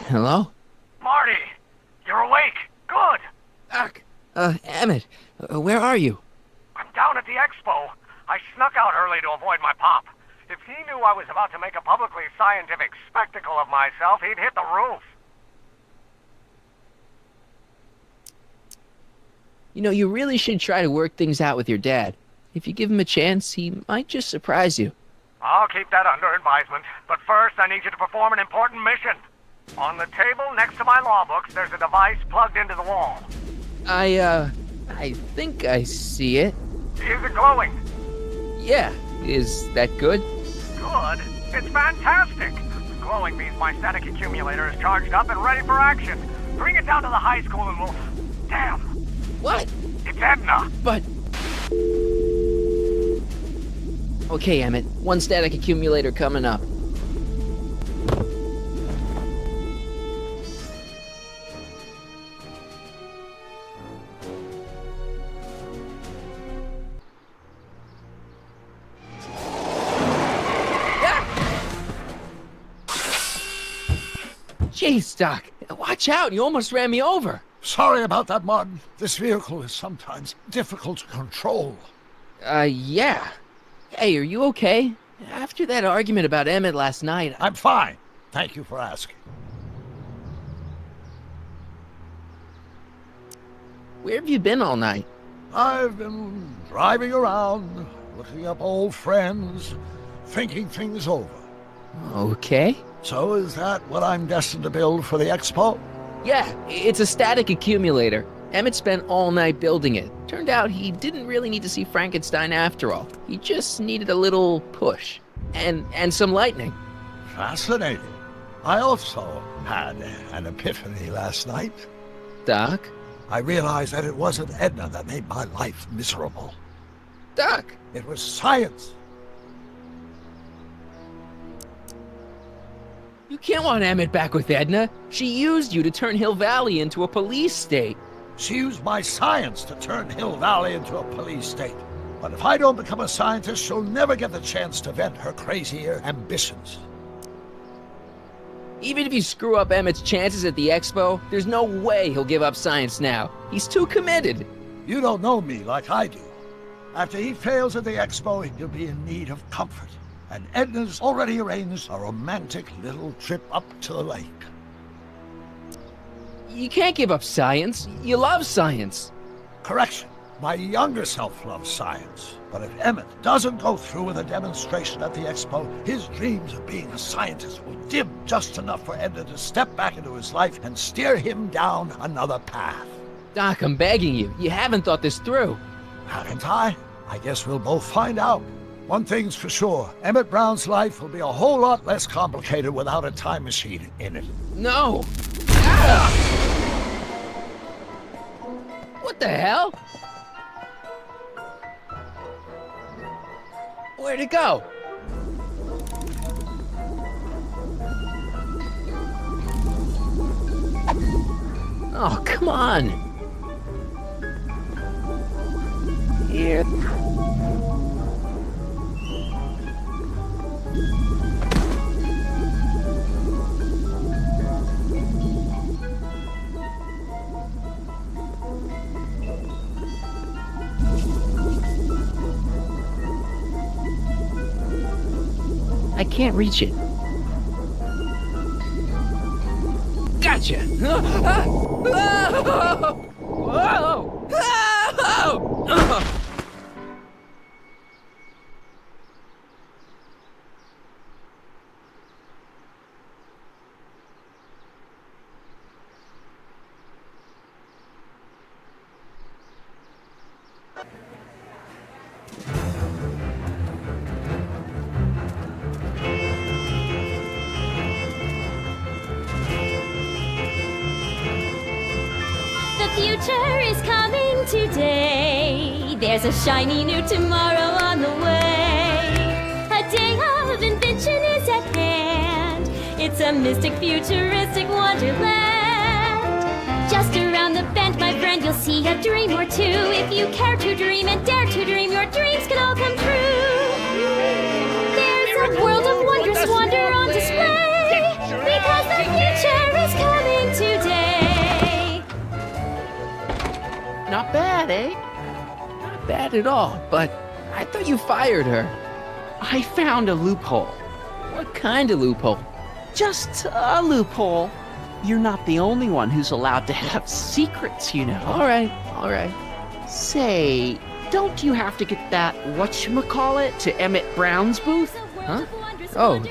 Hello? Marty! You're awake! Good! Doc! Emmett, where are you? I'm down at the expo. I snuck out early to avoid my pop. If he knew I was about to make a publicly scientific spectacle of myself, he'd hit the roof. You know, you really should try to work things out with your dad. If you give him a chance, he might just surprise you. I'll keep that under advisement. But first, I need you to perform an important mission. On the table next to my law books, there's a device plugged into the wall. I think I see it. Is it glowing? Yeah, is that good? Good? It's fantastic! Glowing means my static accumulator is charged up and ready for action. Bring it down to the high school and we'll... Damn! What? It's Edna! But... Okay, Emmett, one static accumulator coming up. Jeez, Doc, watch out, you almost ran me over. Sorry about that, Martin. This vehicle is sometimes difficult to control. Yeah. Hey, are you okay? After that argument about Emmett last night... I'm fine. Thank you for asking. Where have you been all night? I've been driving around, looking up old friends, thinking things over. Okay. So is that what I'm destined to build for the expo? Yeah, it's a static accumulator. Emmett spent all night building it. Turned out he didn't really need to see Frankenstein after all. He just needed a little push. And some lightning. Fascinating. I also had an epiphany last night. Doc? I realized that it wasn't Edna that made my life miserable. Doc! It was science. You can't want Emmett back with Edna. She used you to turn Hill Valley into a police state. She used my science to turn Hill Valley into a police state. But if I don't become a scientist, she'll never get the chance to vent her crazier ambitions. Even if you screw up Emmett's chances at the expo, there's no way he'll give up science now. He's too committed. You don't know me like I do. After he fails at the expo, he'll be in need of comfort. And Edna's already arranged a romantic little trip up to the lake. You can't give up science. You love science. Correction. My younger self loves science. But if Emmett doesn't go through with a demonstration at the expo, his dreams of being a scientist will dim just enough for Edna to step back into his life and steer him down another path. Doc, I'm begging you. You haven't thought this through. Haven't I? I guess we'll both find out. One thing's for sure, Emmett Brown's life will be a whole lot less complicated without a time machine in it. No! Ah! What the hell? Where'd it go? Oh, come on! Here. I can't reach it. Gotcha! The future is coming today. There's a shiny new tomorrow on the way. A day of invention is at hand. It's a mystic, futuristic wonderland. Just around the bend, my friend, you'll see a dream or two. If you care to dream and dare to dream, your dreams can all come true. There's a Not bad, eh? Not bad at all, but I thought you fired her. I found a loophole. What kind of loophole? Just a loophole. You're not the only one who's allowed to have secrets, you know. All right. Say, don't you have to get that whatchamacallit to Emmett Brown's booth? Huh? Oh,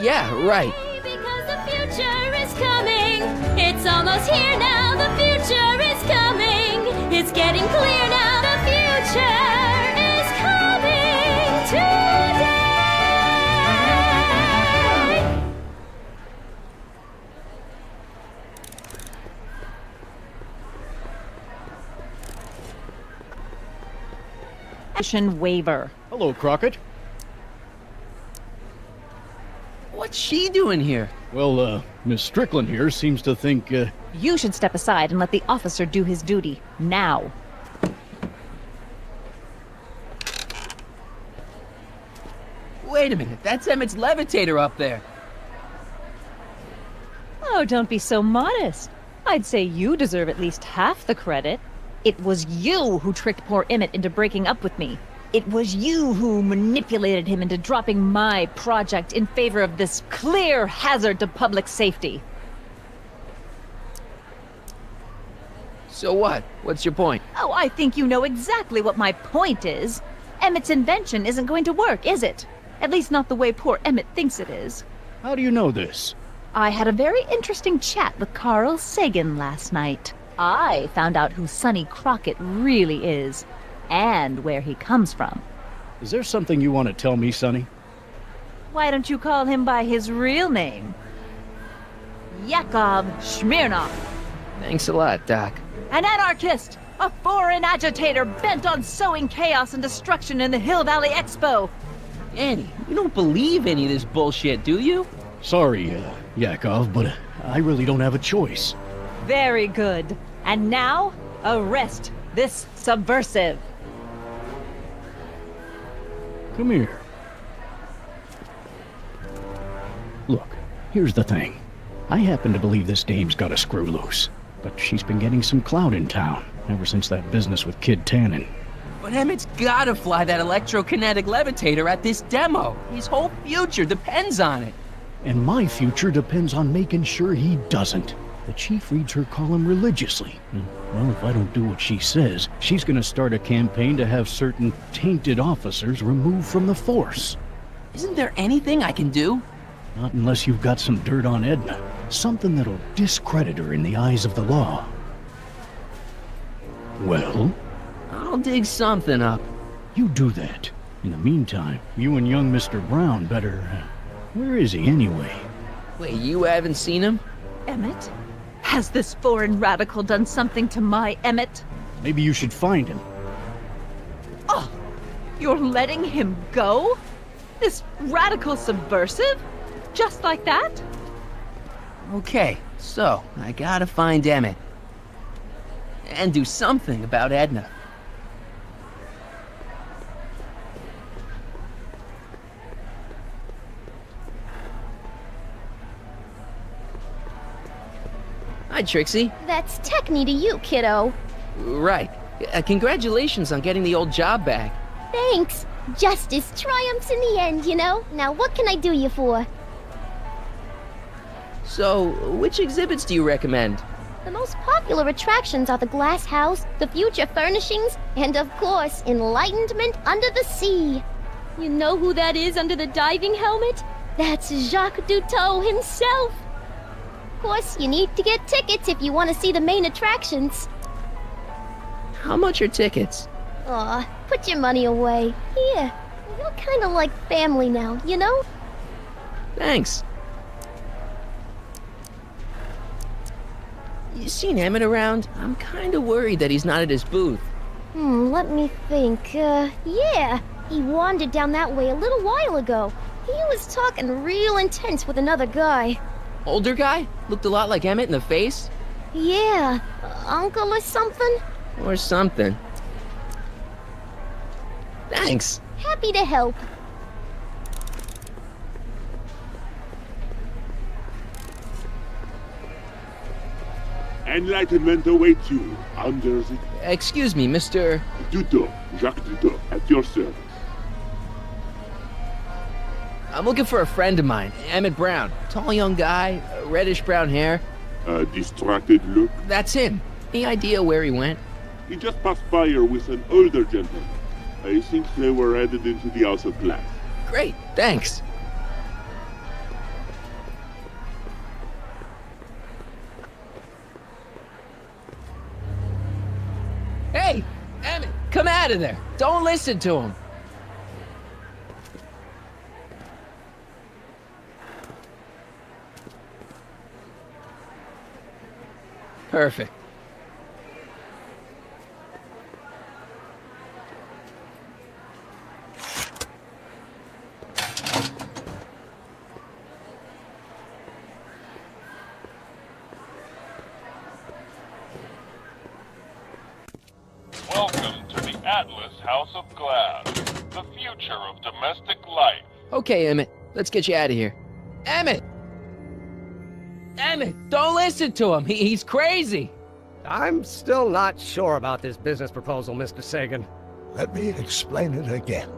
yeah, right. Because the future is coming. It's almost here now. The future is coming. It's getting clear now. The future is coming today. Waiver. Hello, Crockett. What's she doing here? Well, Miss Strickland here seems to think, You should step aside and let the officer do his duty. Now. Wait a minute, that's Emmett's levitator up there. Oh, don't be so modest. I'd say you deserve at least half the credit. It was you who tricked poor Emmett into breaking up with me. It was you who manipulated him into dropping my project in favor of this clear hazard to public safety. So what? What's your point? Oh, I think you know exactly what my point is. Emmett's invention isn't going to work, is it? At least not the way poor Emmett thinks it is. how do you know this? I had a very interesting chat with Carl Sagan last night. I found out who Sonny Crockett really is, and where he comes from. Is there something you want to tell me, Sonny? Why don't you call him by his real name? Yakov Smirnov. Thanks a lot, Doc. An anarchist! A foreign agitator bent on sowing chaos and destruction in the Hill Valley Expo! Annie, you don't believe any of this bullshit, do you? Sorry, Yakov, but I really don't have a choice. Very good. And now, arrest this subversive. Come here. Look, here's the thing. I happen to believe this dame's got a screw loose, but she's been getting some clout in town ever since that business with Kid Tannen. But Emmett's gotta fly that electrokinetic levitator at this demo. His whole future depends on it. And my future depends on making sure he doesn't. The chief reads her column religiously. Well, if I don't do what she says, she's gonna start a campaign to have certain tainted officers removed from the force. Isn't there anything I can do? Not unless you've got some dirt on Edna. Something that'll discredit her in the eyes of the law. Well, I'll dig something up. you do that. In the meantime, you and young Mr. Brown better... where is he anyway? Wait, you haven't seen him? Emmett? Has this foreign radical done something to my Emmett? Maybe you should find him. Oh, you're letting him go? This radical subversive? Just like that? Okay, so I gotta find Emmett. And do something about Edna. Hi, Trixie. That's Techne to you, kiddo. Right. Congratulations on getting the old job back. Thanks. Justice triumphs in the end, you know? Now what can I do you for? So, which exhibits do you recommend? The most popular attractions are the Glass House, the Future Furnishings, and of course, Enlightenment Under the Sea. You know who that is under the diving helmet? That's Jacques Cousteau himself. Of course, you need to get tickets if you want to see the main attractions. How much are tickets? Aw, put your money away. Here, you're kind of like family now, you know? Thanks. You seen Emmett around? I'm kinda worried that he's not at his booth. Let me think. Yeah. He wandered down that way a little while ago. He was talking real intense with another guy. Older guy? Looked a lot like Emmett in the face? Yeah. Uncle or something? Or something. Thanks. Happy to help. Enlightenment awaits you under the... Excuse me, Mr. Duto, Jacques Duto, at your service. I'm looking for a friend of mine, Emmett Brown. Tall young guy, reddish-brown hair. A distracted look. That's him. Any idea where he went? He just passed by here with an older gentleman. I think they were headed into the House of Glass. Great, thanks. Hey, Emmett, come out of there. Don't listen to him. Perfect. Welcome to the Atlas House of Glass, the future of domestic life. Okay, Emmett, let's get you out of here. Emmett! Emmett, don't listen to him. He's crazy. I'm still not sure about this business proposal, Mr. Sagan. Let me explain it again.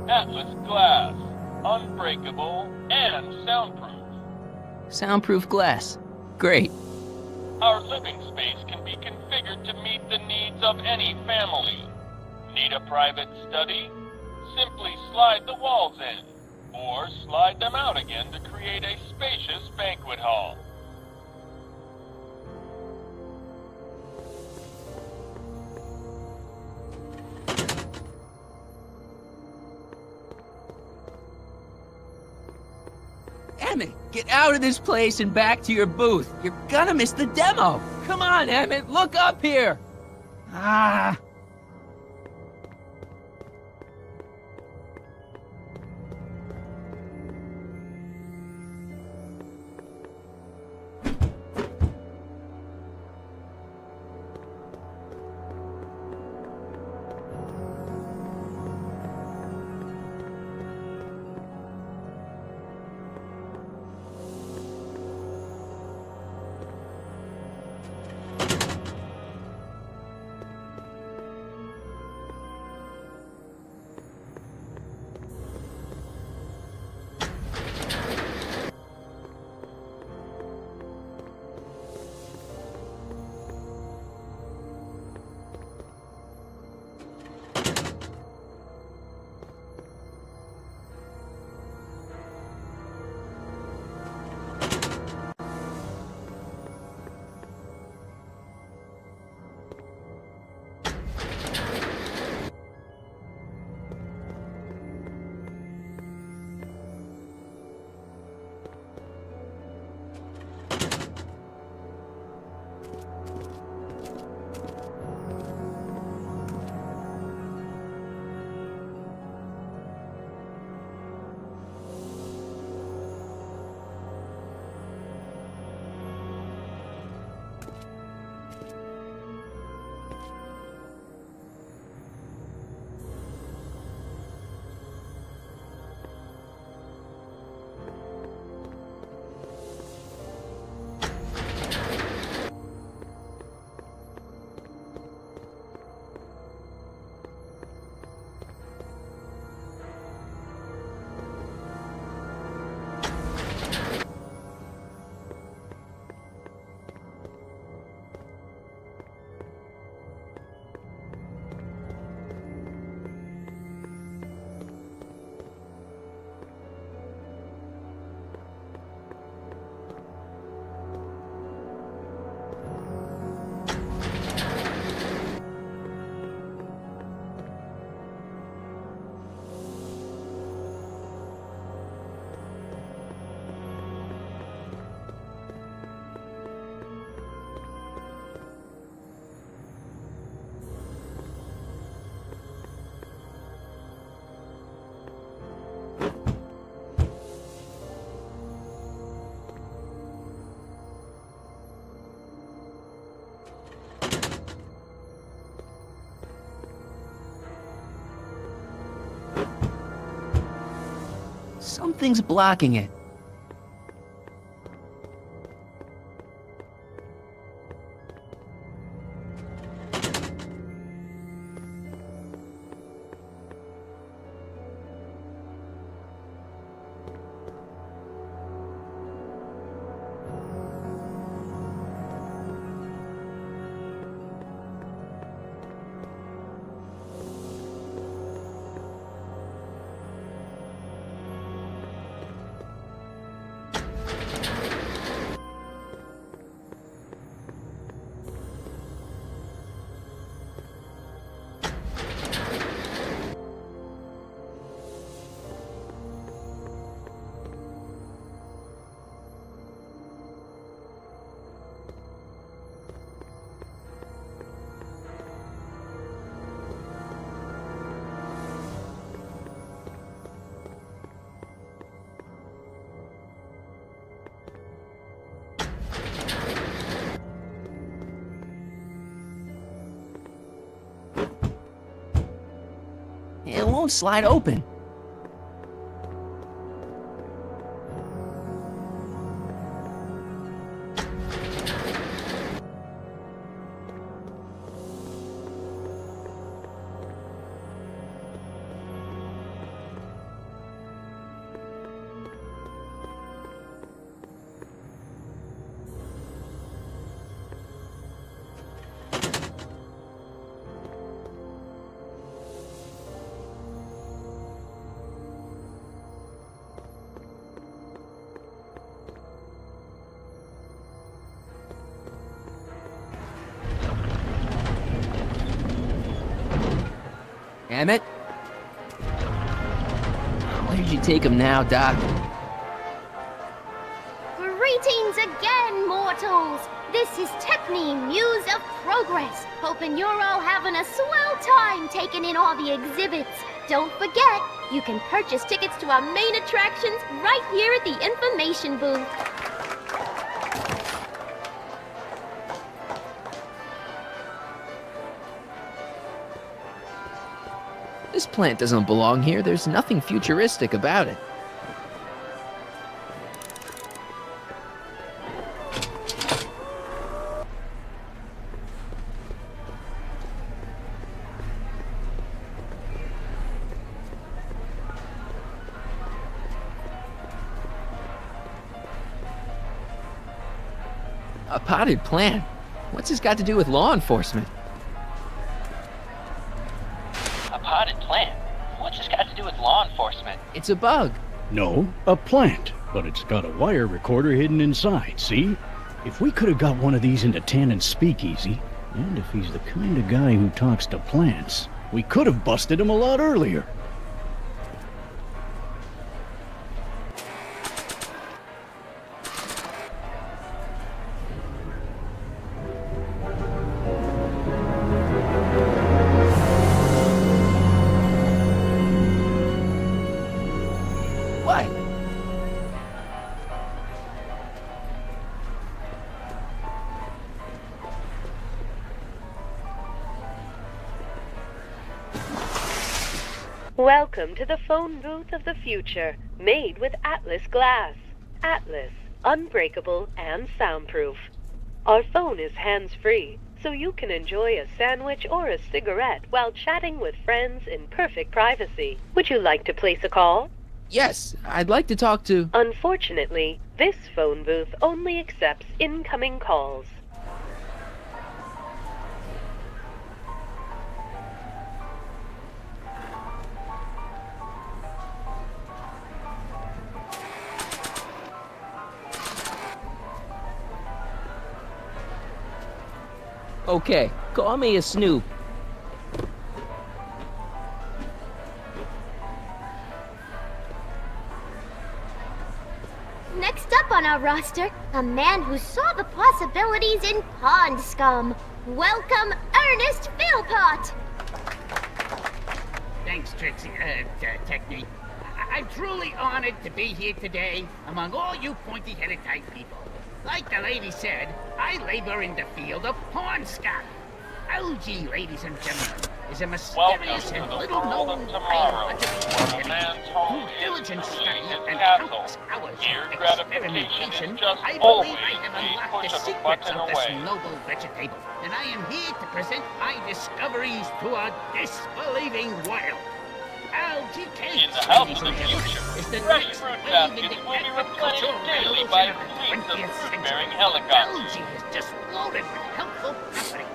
Atlas Glass, unbreakable and soundproof. Soundproof glass. Great. Our living space can be configured to meet the needs of any family. Need a private study? Simply slide the walls in, or slide them out again to create a spacious banquet hall. Emmett, get out of this place and back to your booth. You're gonna miss the demo. Come on, Emmett, look up here. Ah. Something's blocking it. It won't slide open. Emmett? Where did you take him now, Doc? Greetings again, mortals! This is Techne, Muse of Progress. Hoping you're all having a swell time taking in all the exhibits. Don't forget, you can purchase tickets to our main attractions right here at the information booth. This plant doesn't belong here. There's nothing futuristic about it. A potted plant? What's this got to do with law enforcement? A potted plant? What's this got to do with law enforcement? It's a bug. No, a plant, but it's got a wire recorder hidden inside, see? If we could have got one of these into Tannen's speakeasy, and if he's the kind of guy who talks to plants, we could have busted him a lot earlier. What? Welcome to the phone booth of the future, made with Atlas glass. Atlas, unbreakable and soundproof. Our phone is hands-free, so you can enjoy a sandwich or a cigarette while chatting with friends in perfect privacy. Would you like to place a call? Yes, I'd like to talk to... Unfortunately, this phone booth only accepts incoming calls. Okay, call me a snoop. Next up on our roster, a man who saw the possibilities in pond scum. Welcome, Ernest Philpott! Thanks, Trixie, Techne. I'm truly honored to be here today among all you pointy-headed type people. Like the lady said, I labor in the field of pond scum. Algae, ladies and gentlemen, is a mysterious and little-known biological organism whose diligent study and countless hours of experimentation, I believe I have unlocked the secrets of this noble vegetable, and I am here to present my discoveries to a disbelieving world. Algae cakes, In the house ladies of the and gentlemen, future, is the fresh next fruit wave in baskets the will be agricultural replenished daily by revolution of the fleets of 20th century. fruit-bearing helicopters. Algae is just loaded with helpful properties.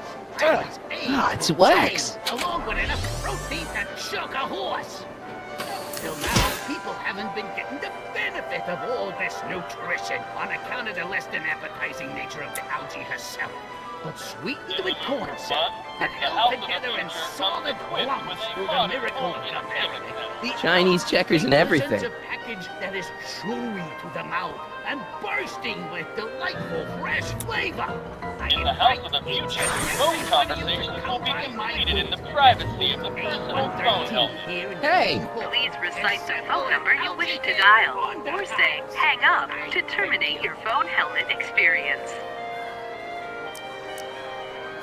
It's wax. Along with enough protein to choke a horse. Till now, people haven't been getting the benefit of all this nutrition on account of the less than appetizing nature of the algae herself. But sweetened with corn syrup and held together in solid lumps through the miracle of the Chinese checkers and everything. presents a package that is chewy to the mouth and bursting with delightful fresh flavor. In the house of the future, phone conversations will be completed in the privacy of the personal phone helmet. Hey! Please recite the phone number you wish to dial, or say hang up to terminate your phone helmet experience.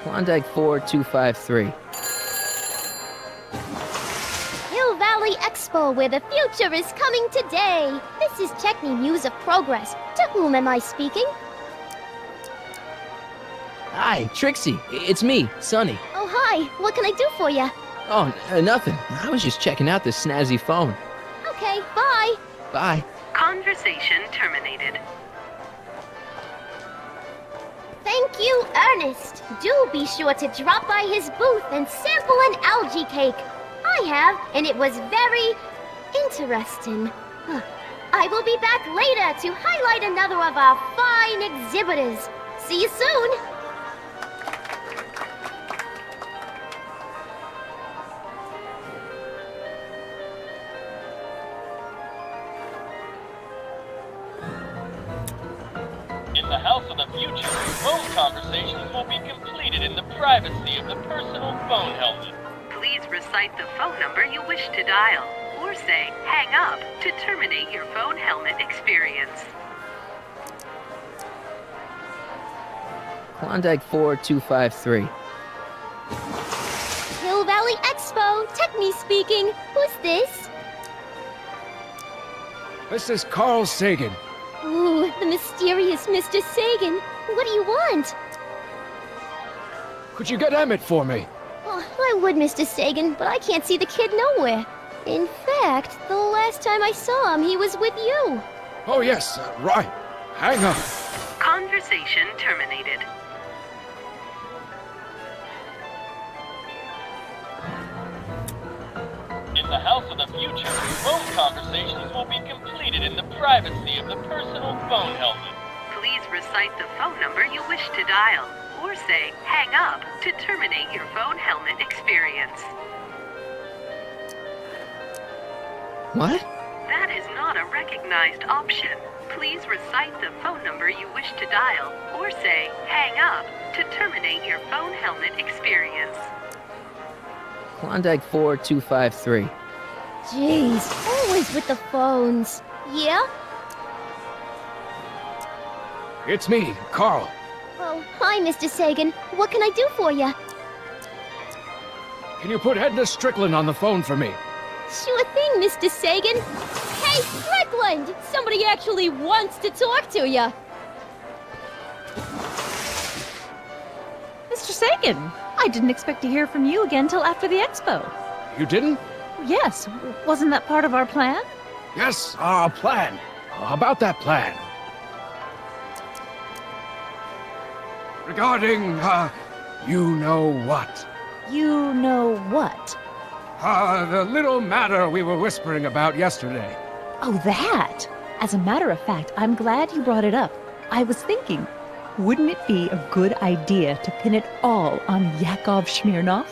Klondike 4253. He'll Valley Expo, where the future is coming today. This is Techni Muse of Progress. To whom am I speaking? Hi, Trixie. It's me, Sonny. Oh, hi. What can I do for you? Oh, nothing. I was just checking out this snazzy phone. Okay, bye. Bye. Conversation terminated. Thank you, Ernest. Do be sure to drop by his booth and sample an algae cake. I have, and it was very interesting. I will be back later to highlight another of our fine exhibitors. See you soon. In the House of the Future, phone conversations will be completed in the privacy of the personal phone helmet. Please recite the phone number you wish to dial, or say hang up to terminate your phone helmet experience. Klondike 4253. Hill Valley Expo, Techni speaking. Who's this? This is Carl Sagan. Ooh, the mysterious Mr. Sagan. What do you want? Could you get Emmett for me? Oh, I would, Mr. Sagan, but I can't see the kid nowhere. In fact, the last time I saw him, he was with you. Oh, yes, right. Hang up. Conversation terminated. In the House of the Future, phone conversations will be completed in the privacy of the personal phone helmet. Please recite the phone number you wish to dial, or say hang up to terminate your phone helmet experience. What? That is not a recognized option. Please recite the phone number you wish to dial, or say hang up to terminate your phone helmet experience. Klondike 4253. Jeez, always with the phones. Yeah? It's me, Carl. Oh, hi, Mr. Sagan. What can I do for you? Can you put Edna Strickland on the phone for me? Sure thing, Mr. Sagan. Hey, Strickland! Somebody actually wants to talk to you. Mr. Sagan, I didn't expect to hear from you again till after the expo. You didn't? Yes, wasn't that part of our plan? Yes, our plan. About that plan. Regarding, you know what? You know what? The little matter we were whispering about yesterday. Oh, that! As a matter of fact, I'm glad you brought it up. I was thinking, wouldn't it be a good idea to pin it all on Yakov Smirnov?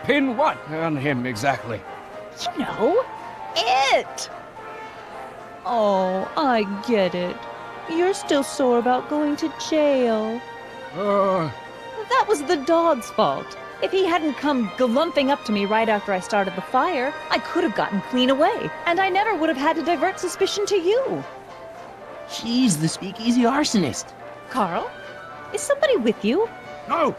Pin what on him exactly? You know, it! Oh, I get it. You're still sore about going to jail. That was the dog's fault. If he hadn't come glumping up to me right after I started the fire, I could have gotten clean away, and I never would have had to divert suspicion to you. She's the speakeasy arsonist. Carl, is somebody with you? No,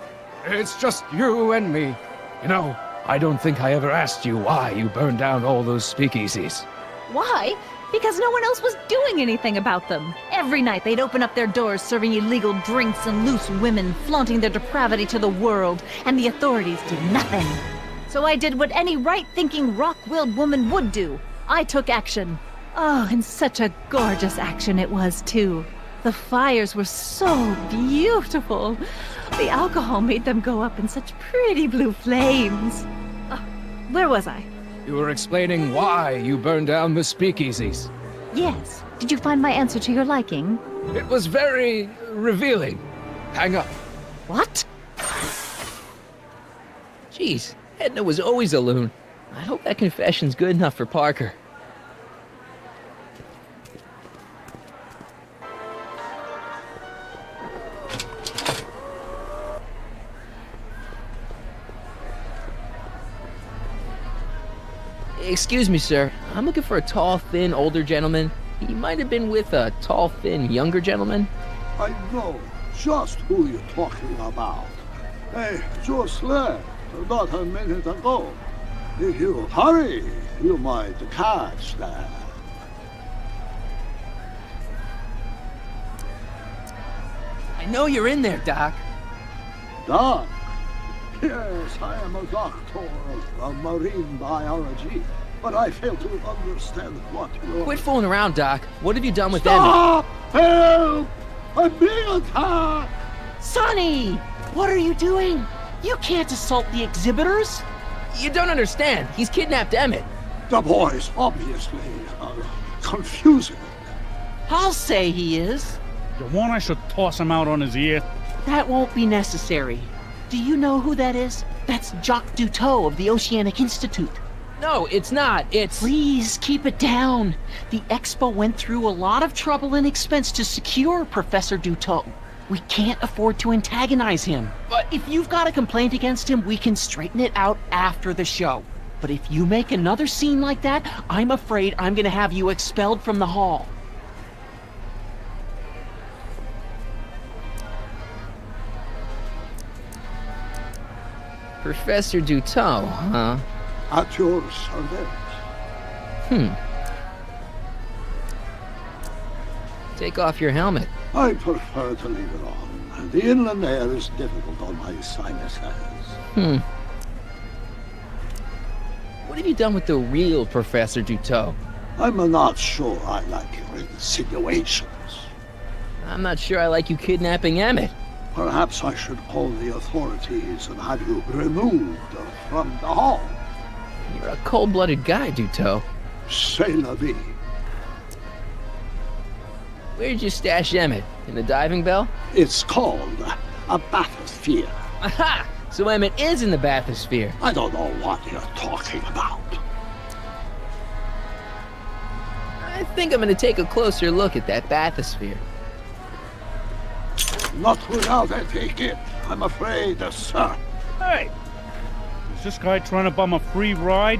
it's just you and me. You know, I don't think I ever asked you why you burned down all those speakeasies. Why? Because no one else was doing anything about them. Every night they'd open up their doors serving illegal drinks and loose women, flaunting their depravity to the world, and the authorities did nothing. So I did what any right-thinking, rock-willed woman would do. I took action. Oh, and such a gorgeous action it was, too. The fires were so beautiful. The alcohol made them go up in such pretty blue flames. Where was I? You were explaining why you burned down the speakeasies. Yes. Did you find my answer to your liking? It was very revealing. Hang up. What? Jeez, Edna was always a loon. I hope that confession's good enough for Parker. Excuse me, sir. I'm looking for a tall, thin, older gentleman. He might have been with a tall, thin, younger gentleman. I know just who you're talking about. Hey, just left, not a minute ago. If you hurry, you might catch that. I know you're in there, Doc. Doc? Yes, I am a doctor of marine biology, but I fail to understand what you're... Quit fooling around, Doc. What have you done with Stop! Help! I'm being attacked! Sonny! What are you doing? You can't assault the exhibitors! Emmett? You don't understand. He's kidnapped Emmett. The boy's obviously confusing. I'll say he is. You want I should toss him out on his ear? That won't be necessary. Do you know who that is? That's Jacques Duteau of the Oceanic Institute. No, it's not. It's... Please, keep it down. The Expo went through a lot of trouble and expense to secure Professor Duteau. We can't afford to antagonize him. But if you've got a complaint against him, we can straighten it out after the show. But if you make another scene like that, I'm afraid I'm gonna have you expelled from the hall. Professor Duteau, huh? At your service. Take off your helmet. I prefer to leave it on. The inland air is difficult on my sinuses. What have you done with the real Professor Duteau? I'm not sure I like your insinuations. I'm not sure I like you kidnapping Emmett. Perhaps I should call the authorities and have you removed from the hall. You're a cold-blooded guy, Duteau. C'est la vie. Where'd you stash Emmett? In the diving bell? It's called a bathysphere. Aha! So Emmett is in the bathysphere. I don't know what you're talking about. I think I'm gonna take a closer look at that bathysphere. Not without a ticket, I'm afraid, sir. Hey! Is this guy trying to bum a free ride?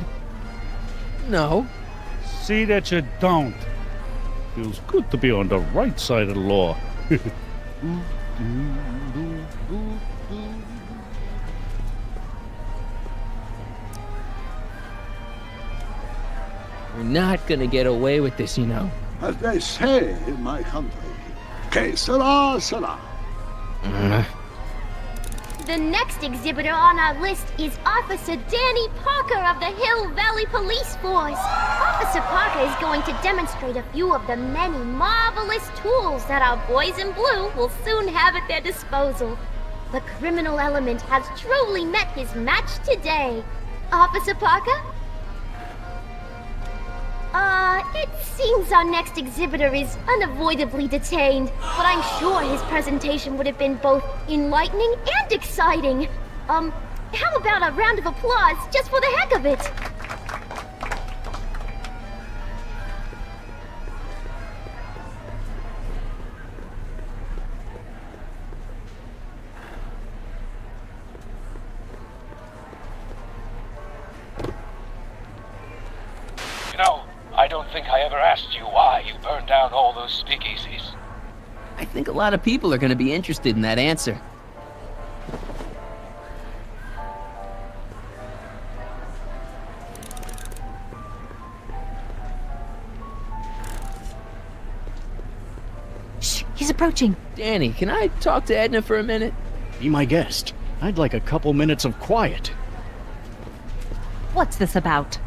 No. See that you don't. Feels good to be on the right side of the law. We're not gonna get away with this, you know. As they say in my country, que sera, sera. The next exhibitor on our list is Officer Danny Parker of the Hill Valley Police Force. Officer Parker is going to demonstrate a few of the many marvelous tools that our boys in blue will soon have at their disposal. The criminal element has truly met his match today. Officer Parker? It seems our next exhibitor is unavoidably detained, but I'm sure his presentation would have been both enlightening and exciting. How about a round of applause just for the heck of it? You know, I don't think I ever asked you why you burned down all those speakeasies. I think a lot of people are gonna be interested in that answer. Shh, he's approaching. Danny, can I talk to Edna for a minute? Be my guest. I'd like a couple minutes of quiet. What's this about?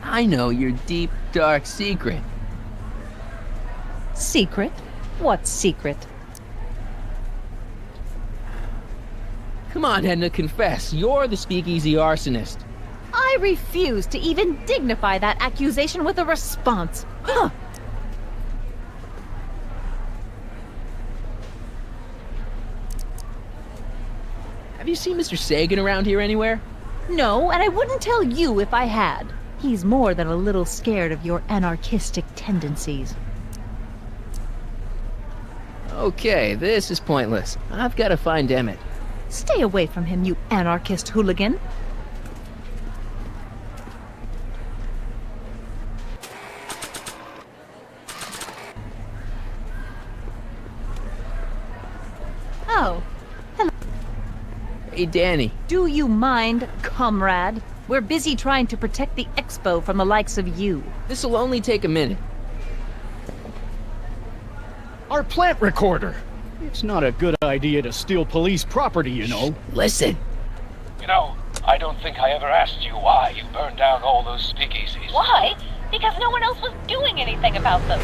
I know your deep, dark secret. Secret? What secret? Come on, Edna, confess. You're the speakeasy arsonist. I refuse to even dignify that accusation with a response. Huh. Have you seen Mr. Sagan around here anywhere? No, and I wouldn't tell you if I had. He's more than a little scared of your anarchistic tendencies. Okay, this is pointless. I've got to find Emmett. Stay away from him, you anarchist hooligan. Oh, Hey, Danny. Do you mind, comrade? We're busy trying to protect the Expo from the likes of you. This'll only take a minute. Our plant recorder! It's not a good idea to steal police property, you know. Listen. You know, I don't think I ever asked you why you burned down all those speakeasies. Why? Because no one else was doing anything about them.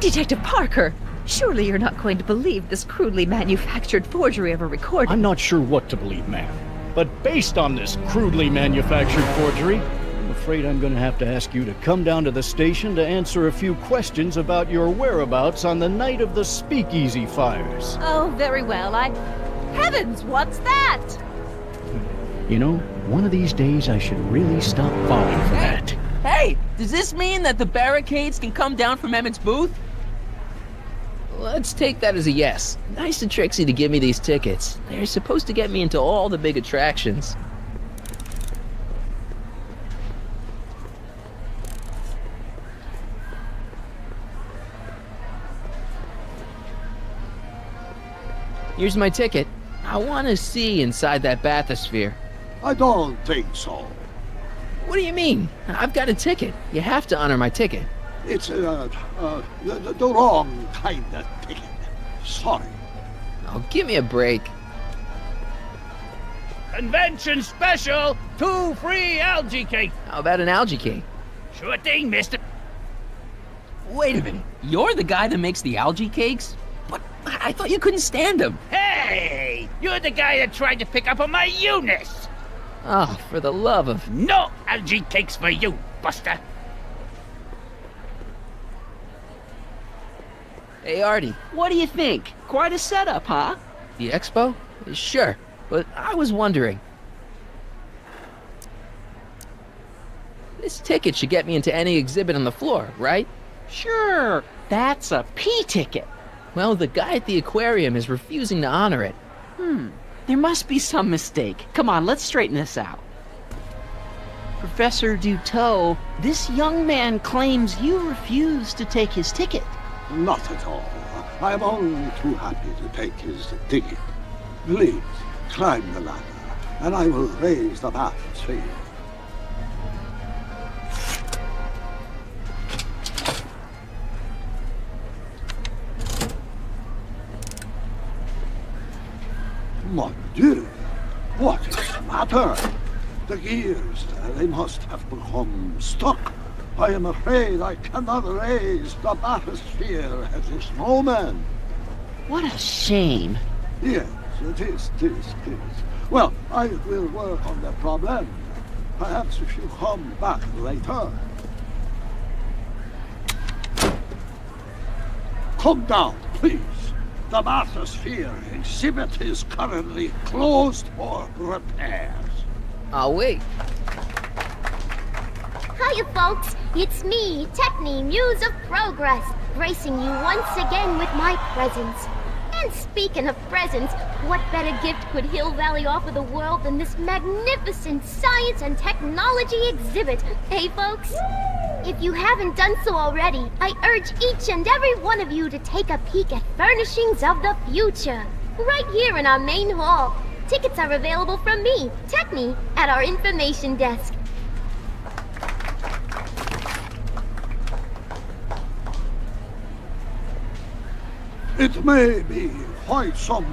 Detective Parker, surely you're not going to believe this crudely manufactured forgery of a recording. I'm not sure what to believe, ma'am. But based on this crudely manufactured forgery, I'm afraid I'm gonna have to ask you to come down to the station to answer a few questions about your whereabouts on the night of the speakeasy fires. Oh, very well. Heavens, what's that? You know, one of these days I should really stop falling for that. Hey, does this mean that the barricades can come down from Emmett's booth? Let's take that as a yes. Nice of Trixie to give me these tickets. They're supposed to get me into all the big attractions. Here's my ticket. I want to see inside that bathysphere. I don't think so. What do you mean? I've got a ticket. You have to honor my ticket. It's the wrong kind of ticket. Sorry. Oh, give me a break. Convention special, 2 free algae cake. How about an algae cake? Sure thing, mister. Wait a minute. You're the guy that makes the algae cakes? But I thought you couldn't stand them. Hey, you're the guy that tried to pick up on my Eunice. Oh, for the love of... No algae cakes for you, Buster. Hey, Artie. What do you think? Quite a setup, huh? The expo? Sure, but I was wondering. This ticket should get me into any exhibit on the floor, right? Sure. That's a P ticket. Well, the guy at the aquarium is refusing to honor it. There must be some mistake. Come on, let's straighten this out. Professor Duteau, this young man claims you refused to take his ticket. Not at all. I am only too happy to take his ticket. Please, climb the ladder, and I will raise the bathysphere. Mon Dieu! What is the matter? The gears, they must have become stuck. I am afraid I cannot raise the bathysphere at this moment. What a shame. Yes, it is. Well, I will work on the problem. Perhaps if you come back later. Come down, please. The bathysphere exhibit is currently closed for repairs. I'll wait. Hiya, folks. It's me, Techni, Muse of Progress, gracing you once again with my presence. And speaking of presents, what better gift could Hill Valley offer the world than this magnificent science and technology exhibit? Hey, folks? If you haven't done so already, I urge each and every one of you to take a peek at Furnishings of the Future, right here in our main hall. Tickets are available from me, Techni, at our information desk. It may be quite some...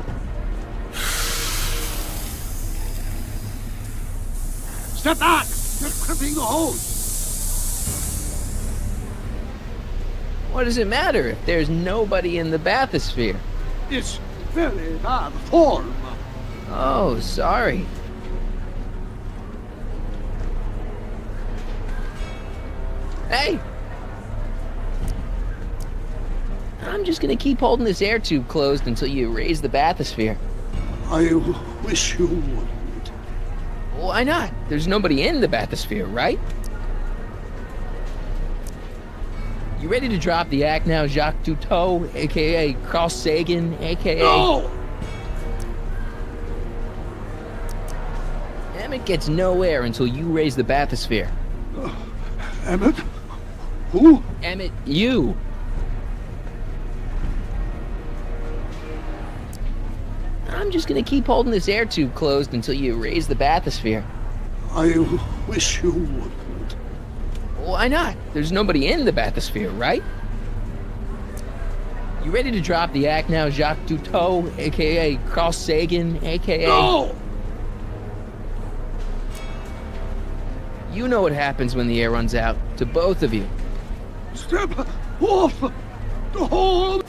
Step back! You're tripping the hose! What does it matter if there's nobody in the bathysphere? It's very bad form. Oh, sorry. Hey! I'm just gonna keep holding this air tube closed until you raise the bathysphere. I wish you wouldn't. Why not? There's nobody in the bathysphere, right? You ready to drop the act now, Jacques Duteau, a.k.a. Carl Sagan, a.k.a. No! Emmett gets no air until you raise the bathysphere. Emmett? Who? Emmett, you. I'm just gonna keep holding this air tube closed until you raise the bathysphere. I wish you wouldn't. Why not? There's nobody in the bathysphere, right? You ready to drop the act now, Jacques Cousteau, aka Carl Sagan, aka... No! You know what happens when the air runs out, to both of you. Step off the hole!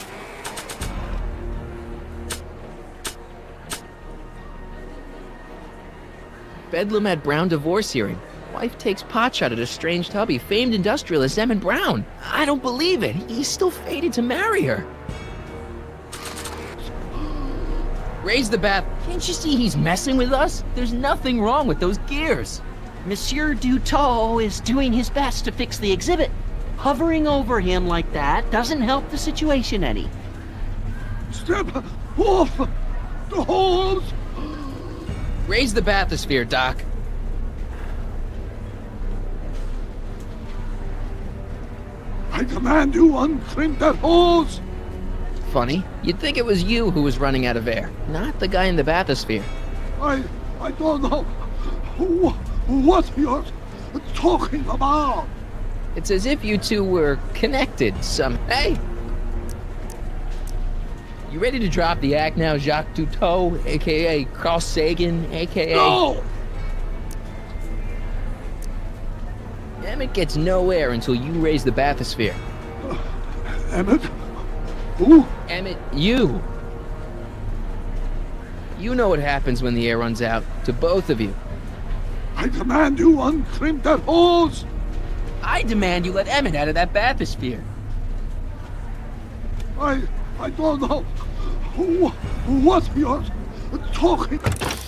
Bedlam at Brown divorce hearing. Wife takes potshot at estranged hubby, famed industrialist Emmett Brown. I don't believe it. He's still fated to marry her. Raise the bath. Can't you see he's messing with us? There's nothing wrong with those gears. Monsieur Dutot is doing his best to fix the exhibit. Hovering over him like that doesn't help the situation any. Step off the holes! Raise the bathysphere, Doc. I command you uncrimp that hose! Funny. You'd think it was you who was running out of air, not the guy in the bathysphere. I don't know what you're talking about. It's as if you two were connected some... Hey! You ready to drop the act now, Jacques Cousteau, aka Carl Sagan, aka... No! Emmett gets no air until you raise the bathysphere. Emmett? Who? Emmett, you! You know what happens when the air runs out, to both of you. I demand you uncrimp that hose! I demand you let Emmett out of that bathysphere. I don't know what you're talking about.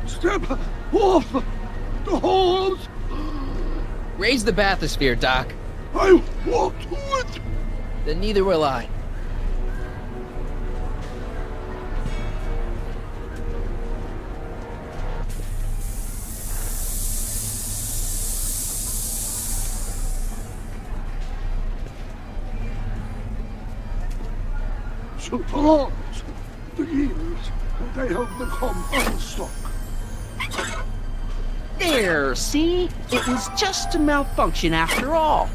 Step off the holes! Raise the bathysphere, Doc. I won't do it! Then neither will I. So prolonged the years, they have become unstuck. There, see? It was just a malfunction after all.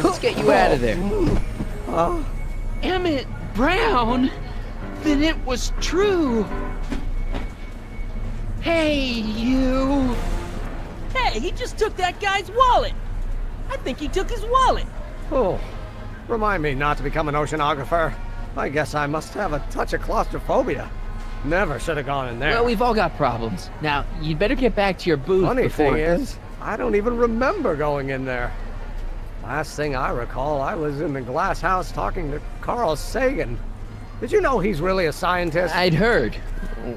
Let's get you out of there. Emmett Brown? Then it was true. Hey, you. Hey, he just took that guy's wallet. I think he took his wallet. Oh, remind me not to become an oceanographer. I guess I must have a touch of claustrophobia. Never should have gone in there. Well, we've all got problems. Now, you'd better get back to your booth Funny before... thing is, I don't even remember going in there. Last thing I recall, I was in the glass house talking to Carl Sagan. Did you know he's really a scientist? I'd heard.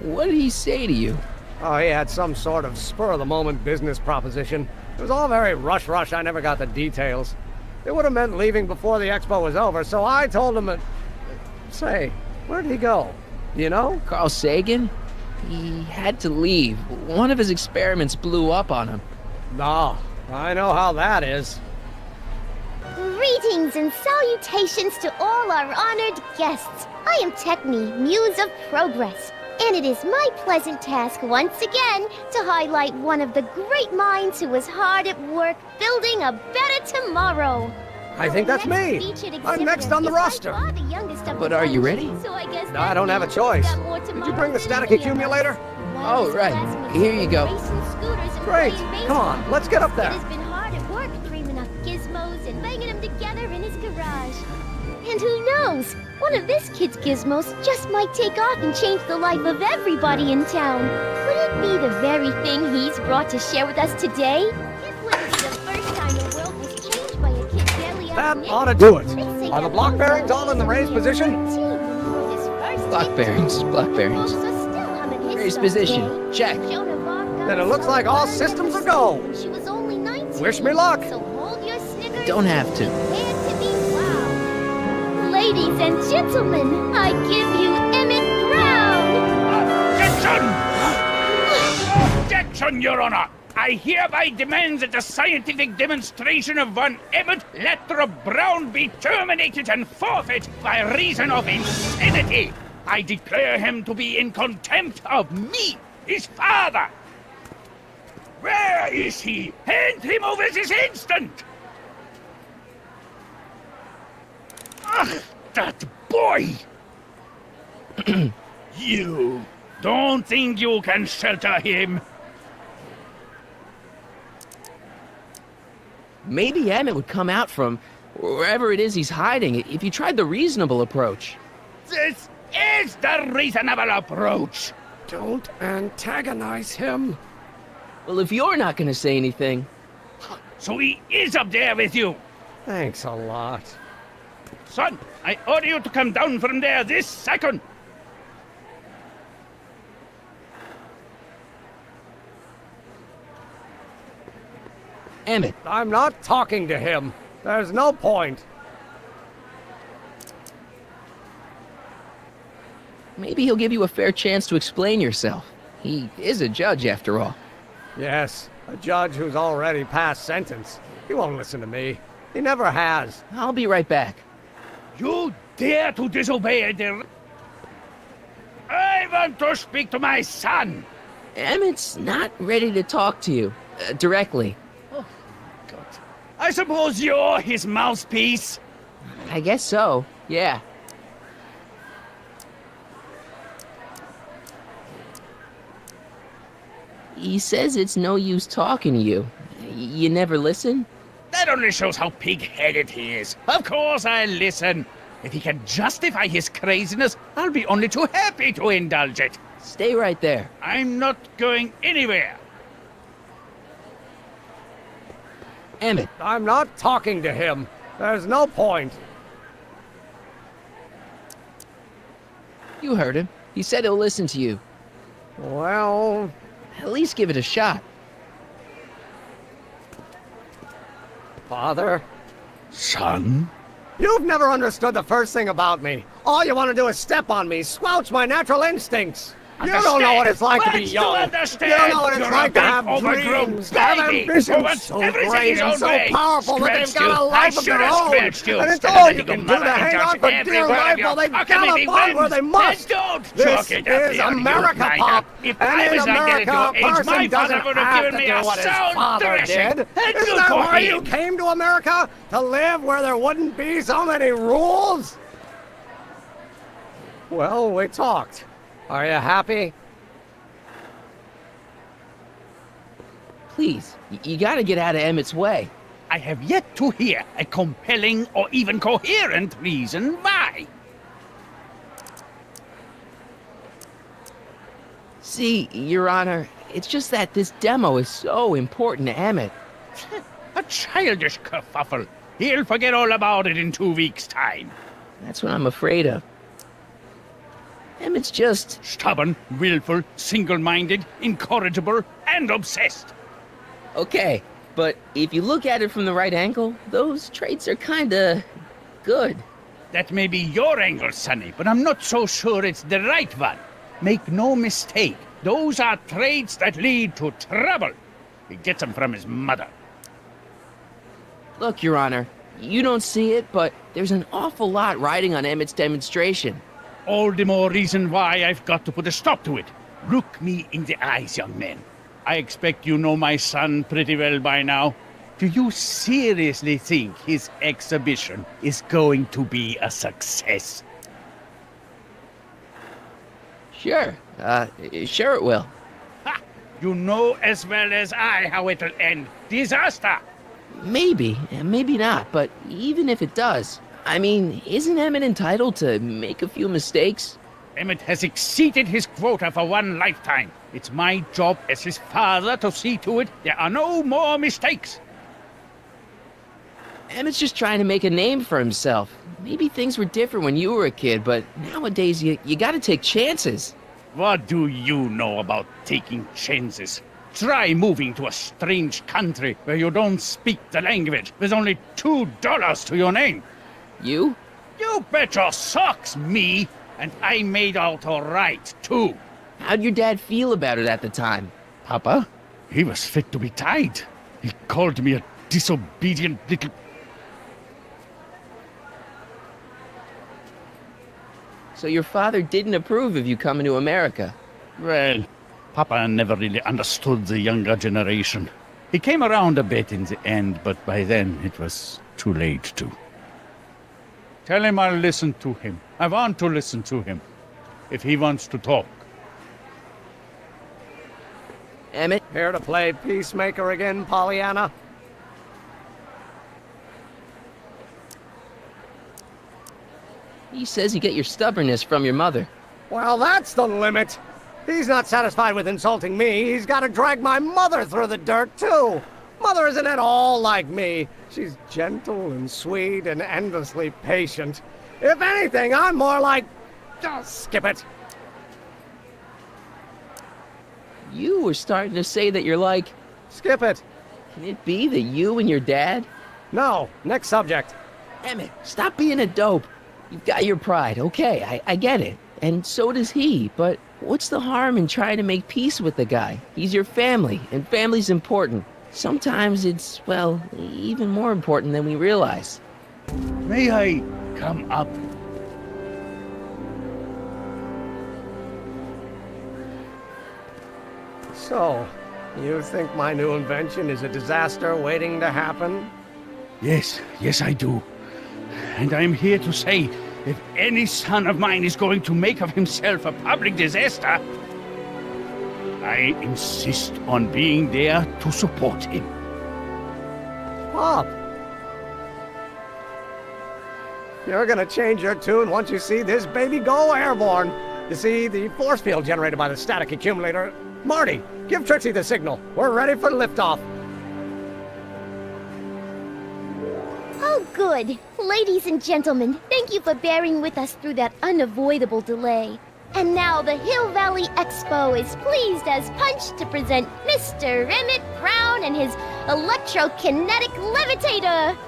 What did he say to you? Oh, he had some sort of spur-of-the-moment business proposition. It was all very rush, I never got the details. It would have meant leaving before the expo was over, so I told him that... Say, where'd he go? You know? Carl Sagan? He had to leave. One of his experiments blew up on him. No, I know how that is. Greetings and salutations to all our honored guests. I am Techni, Muse of Progress. And it is my pleasant task once again to highlight one of the great minds who was hard at work building a better tomorrow. I think that's me. I'm next on the roster. But are you ready? So I guess No, I don't have a choice. Did you bring the static accumulator? Oh, right. Here you go. Great. Come on, let's get up It there. has been hard at work dreaming up gizmos and banging them together in his garage. And who knows? One of this kid's gizmos just might take off and change the life of everybody in town. Could it be the very thing he's brought to share with us today? It wouldn't be the first time the world was changed by a kid barely That out ought to do it. They say Are the block bearings all in the raised position? His first Block bearings, block bearings. Raise position, check. Then it looks like all systems are go. She was only 19. Wish me luck. So hold your snickers. Don't have to. Prepare to be wowed. Ladies and gentlemen, I give you Emmett Brown. Objection! Objection, Your Honor! I hereby demand that the scientific demonstration of one Emmett Lathrop Brown be terminated and forfeit by reason of insanity. I declare him to be in contempt of me, his father. Where is he? Hand him over this instant! Ugh, that boy! You don't think you can shelter him? Maybe Emmett would come out from wherever it is he's hiding if you tried the reasonable approach. This is the reasonable approach. Don't antagonize him. Well, if you're not gonna say anything... So he is up there with you? Thanks a lot. Son, I order you to come down from there this second. Emmett. I'm not talking to him. There's no point. Maybe he'll give you a fair chance to explain yourself. He is a judge, after all. Yes, a judge who's already passed sentence. He won't listen to me. He never has. I'll be right back. You dare to disobey the... I want to speak to my son. Emmett's not ready to talk to you, directly. Oh, God. I suppose you're his mouthpiece? I guess so, yeah. He says it's no use talking to you. You never listen? That only shows how pig-headed he is. Of course I'll listen. If he can justify his craziness, I'll be only too happy to indulge it. Stay right there. I'm not going anywhere. Emmett. I'm not talking to him. There's no point. You heard him. He said he'll listen to you. Well... At least give it a shot. Father? Son? You've never understood the first thing about me. All you want to do is step on me, squelch my natural instincts. You don't know what it's like to be young. You don't know what it's like to have dreams, to have ambitions so great and so powerful that they've got a life of their own. And it's all you can do to hang on for dear life while they gallop where they must. This is America, Pop. And in America, a person doesn't have to do what his father did. Isn't that why you came to America? To live where there wouldn't be so many rules? Well, we talked. Are you happy? Please, you gotta get out of Emmett's way. I have yet to hear a compelling or even coherent reason why. See, Your Honor, it's just that this demo is so important to Emmett. A childish kerfuffle. He'll forget all about it in 2 weeks' time. That's what I'm afraid of. Emmett's just... stubborn, willful, single-minded, incorrigible, and obsessed. Okay, but if you look at it from the right angle, those traits are kinda... good. That may be your angle, Sonny, but I'm not so sure it's the right one. Make no mistake, those are traits that lead to trouble. He gets them from his mother. Look, Your Honor, you don't see it, but there's an awful lot riding on Emmett's demonstration. All the more reason why I've got to put a stop to it. Look me in the eyes, young man. I expect you know my son pretty well by now. Do you seriously think his exhibition is going to be a success? Sure. Sure it will. Ha! You know as well as I how it'll end. Disaster! Maybe, maybe not, but even if it does, I mean, isn't Emmett entitled to make a few mistakes? Emmett has exceeded his quota for one lifetime. It's my job as his father to see to it there are no more mistakes. Emmett's just trying to make a name for himself. Maybe things were different when you were a kid, but nowadays you gotta take chances. What do you know about taking chances? Try moving to a strange country where you don't speak the language with only $2 to your name. You? You bet your socks, me! And I made out all right, too. How'd your dad feel about it at the time? Papa? He was fit to be tied. He called me a disobedient little... So your father didn't approve of you coming to America? Well, Papa never really understood the younger generation. He came around a bit in the end, but by then it was too late to. Tell him I'll listen to him. I want to listen to him. If he wants to talk. Emmett? Here to play peacemaker again, Pollyanna? He says you get your stubbornness from your mother. Well, that's the limit. He's not satisfied with insulting me. He's got to drag my mother through the dirt, too. Mother isn't at all like me. She's gentle and sweet and endlessly patient. If anything, I'm more like... skip it. You were starting to say that you're like... Skip it. Can it be that you and your dad? No. Next subject. Emmett, stop being a dope. You've got your pride, okay, I get it. And so does he, but what's the harm in trying to make peace with the guy? He's your family, and family's important. Sometimes it's, well, even more important than we realize. May I come up? So, you think my new invention is a disaster waiting to happen? Yes, I do. And I'm here to say, if any son of mine is going to make of himself a public disaster, I insist on being there to support him. Pop! You're gonna change your tune once you see this baby go airborne. You see, the force field generated by the static accumulator... Marty, give Trixie the signal. We're ready for liftoff. Oh, good. Ladies and gentlemen, thank you for bearing with us through that unavoidable delay. And now the Hill Valley Expo is pleased as punch to present Mr. Emmett Brown and his electrokinetic levitator.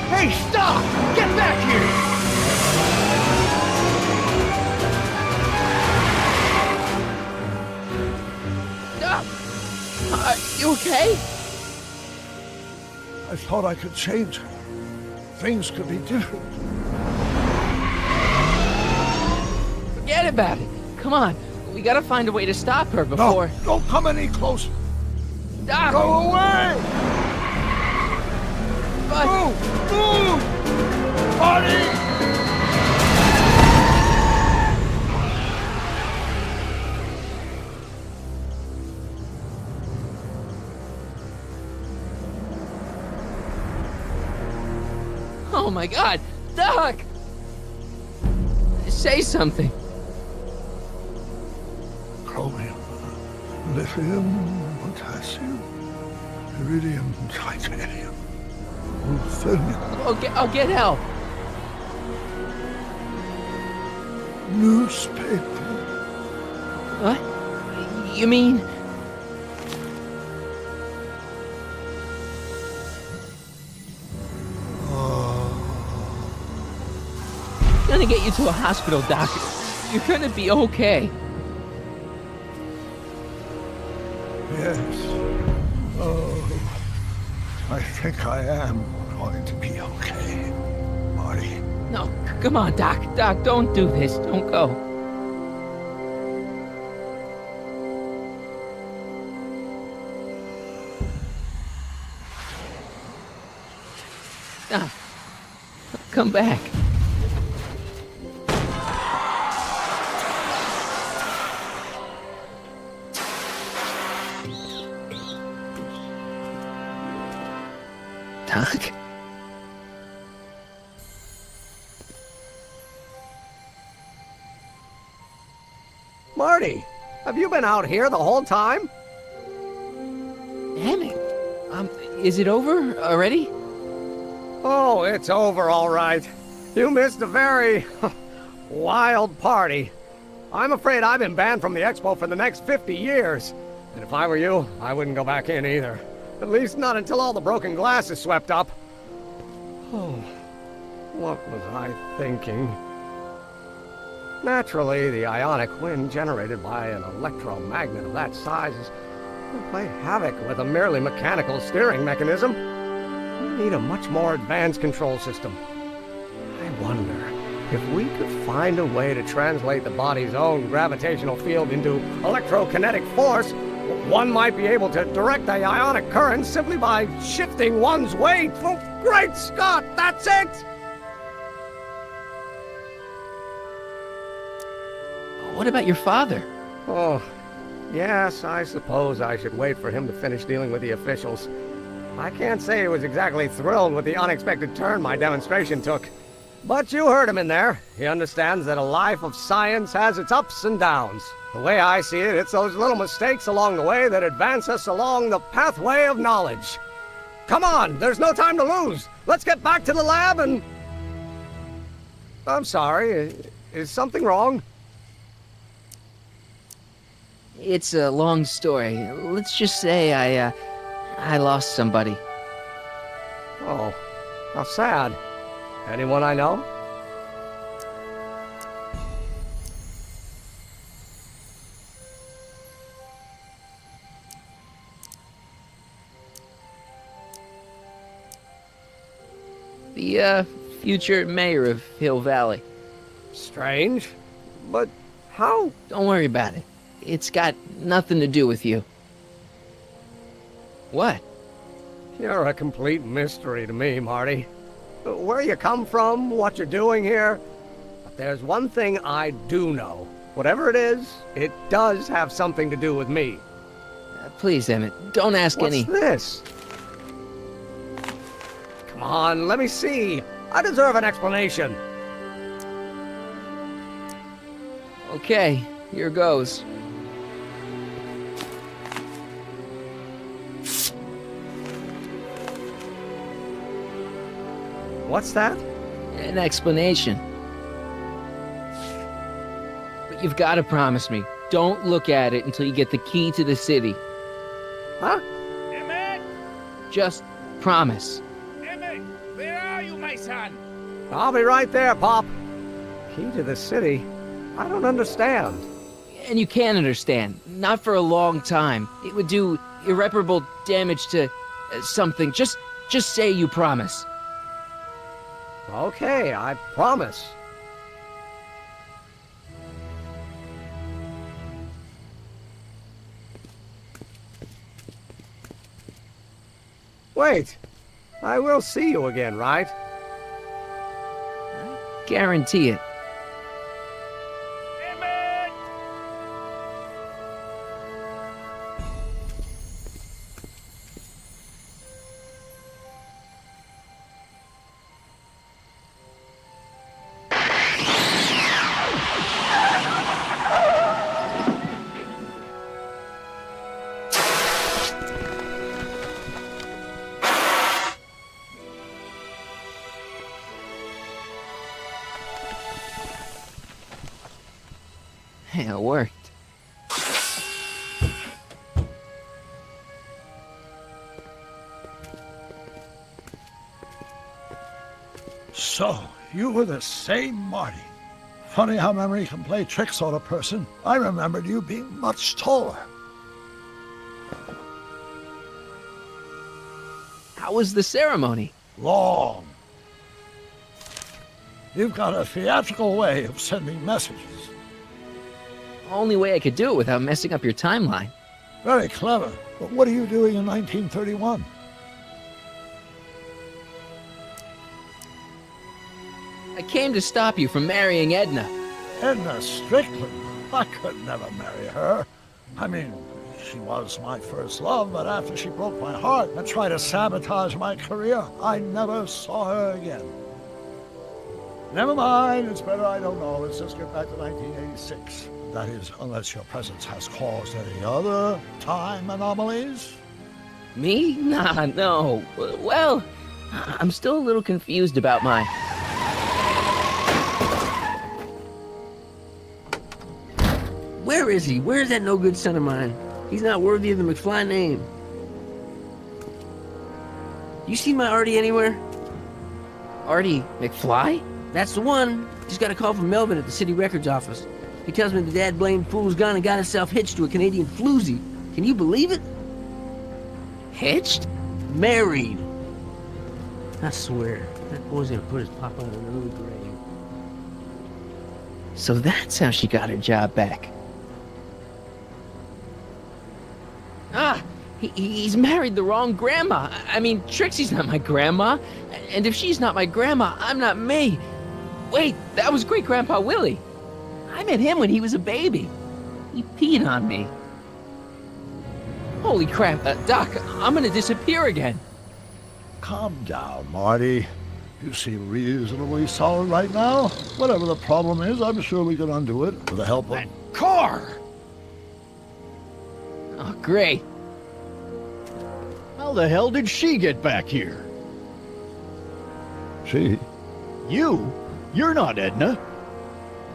Hey, stop! Get back here! You okay? I thought I could change her. Things could be different. Forget about it. Come on. We gotta find a way to stop her before... No, don't come any closer. Stop! Go away! But... Move! Marty! Oh my God! Doc! Say something. Chromium, lithium, potassium, iridium, titanium, ruthenium. I'll get help. Newspaper. What? You mean... gonna get you to a hospital, Doc. You're gonna be okay. Yes. Oh, I think I am going to be okay, Marty. No, come on, Doc. Doc, don't do this. Don't go. Doc, come back. Doc? Marty, have you been out here the whole time? Damn it. Is it over already? Oh, it's over all right. You missed a very wild party. I'm afraid I've been banned from the expo for the next 50 years. And if I were you, I wouldn't go back in either. At least not until all the broken glass is swept up. Oh, what was I thinking? Naturally, the ionic wind generated by an electromagnet of that size will play havoc with a merely mechanical steering mechanism. We need a much more advanced control system. I wonder if we could find a way to translate the body's own gravitational field into electrokinetic force. One might be able to direct the ionic current simply by shifting one's weight. Oh, great Scott, that's it! What about your father? Oh, yes, I suppose I should wait for him to finish dealing with the officials. I can't say he was exactly thrilled with the unexpected turn my demonstration took. But you heard him in there. He understands that a life of science has its ups and downs. The way I see it, it's those little mistakes along the way that advance us along the pathway of knowledge. Come on, there's no time to lose. Let's get back to the lab and... I'm sorry, is something wrong? It's a long story. Let's just say I lost somebody. Oh, how sad. Anyone I know? The, future mayor of Hill Valley. Strange, but how? Don't worry about it. It's got nothing to do with you. What? You're a complete mystery to me, Marty. Where you come from, what you're doing here. But there's one thing I do know. Whatever it is, it does have something to do with me. Please, Emmett, don't ask any... What's this? Come on, let me see. I deserve an explanation. Okay, here goes. What's that? An explanation. But you've got to promise me, don't look at it until you get the key to the city. Huh? Emmett! Just promise. Emmett, where are you, my son? I'll be right there, Pop. Key to the city? I don't understand. And you can't understand. Not for a long time. It would do irreparable damage to something. Just say you promise. Okay, I promise. Wait, I will see you again, right? Guarantee it. It worked. So, You were the same Marty. Funny how memory can play tricks on a person. I remembered you being much taller. How was the ceremony? Long. You've got a theatrical way of sending messages. Only way I could do it without messing up your timeline. Very clever. But what are you doing in 1931? I came to stop you from marrying Edna. Edna Strickland? I could never marry her. I mean, she was my first love, but after she broke my heart and tried to sabotage my career, I never saw her again. Never mind, it's better I don't know. Let's just get back to 1986. That is, unless your presence has caused any other time anomalies. Me? Nah, no. Well, I'm still a little confused about my... Where is he? Where's that no-good son of mine? He's not worthy of the McFly name. You see my Artie anywhere? Artie McFly? That's the one. Just got a call from Melvin at the city records office. He tells me the dad-blamed fool's gone and got himself hitched to a Canadian floozy. Can you believe it? Hitched? Married. I swear, that boy's gonna put his papa in an early grave. So that's how she got her job back. Ah, he's married the wrong grandma. I mean, Trixie's not my grandma. And if she's not my grandma, I'm not me. Wait, that was Great-Grandpa Willie. I met him when he was a baby. He peed on me. Holy crap, Doc, I'm gonna disappear again. Calm down, Marty. You seem reasonably solid right now. Whatever the problem is, I'm sure we can undo it with the help of... That car! Oh, great. How the hell did she get back here? She? You? You're not Edna.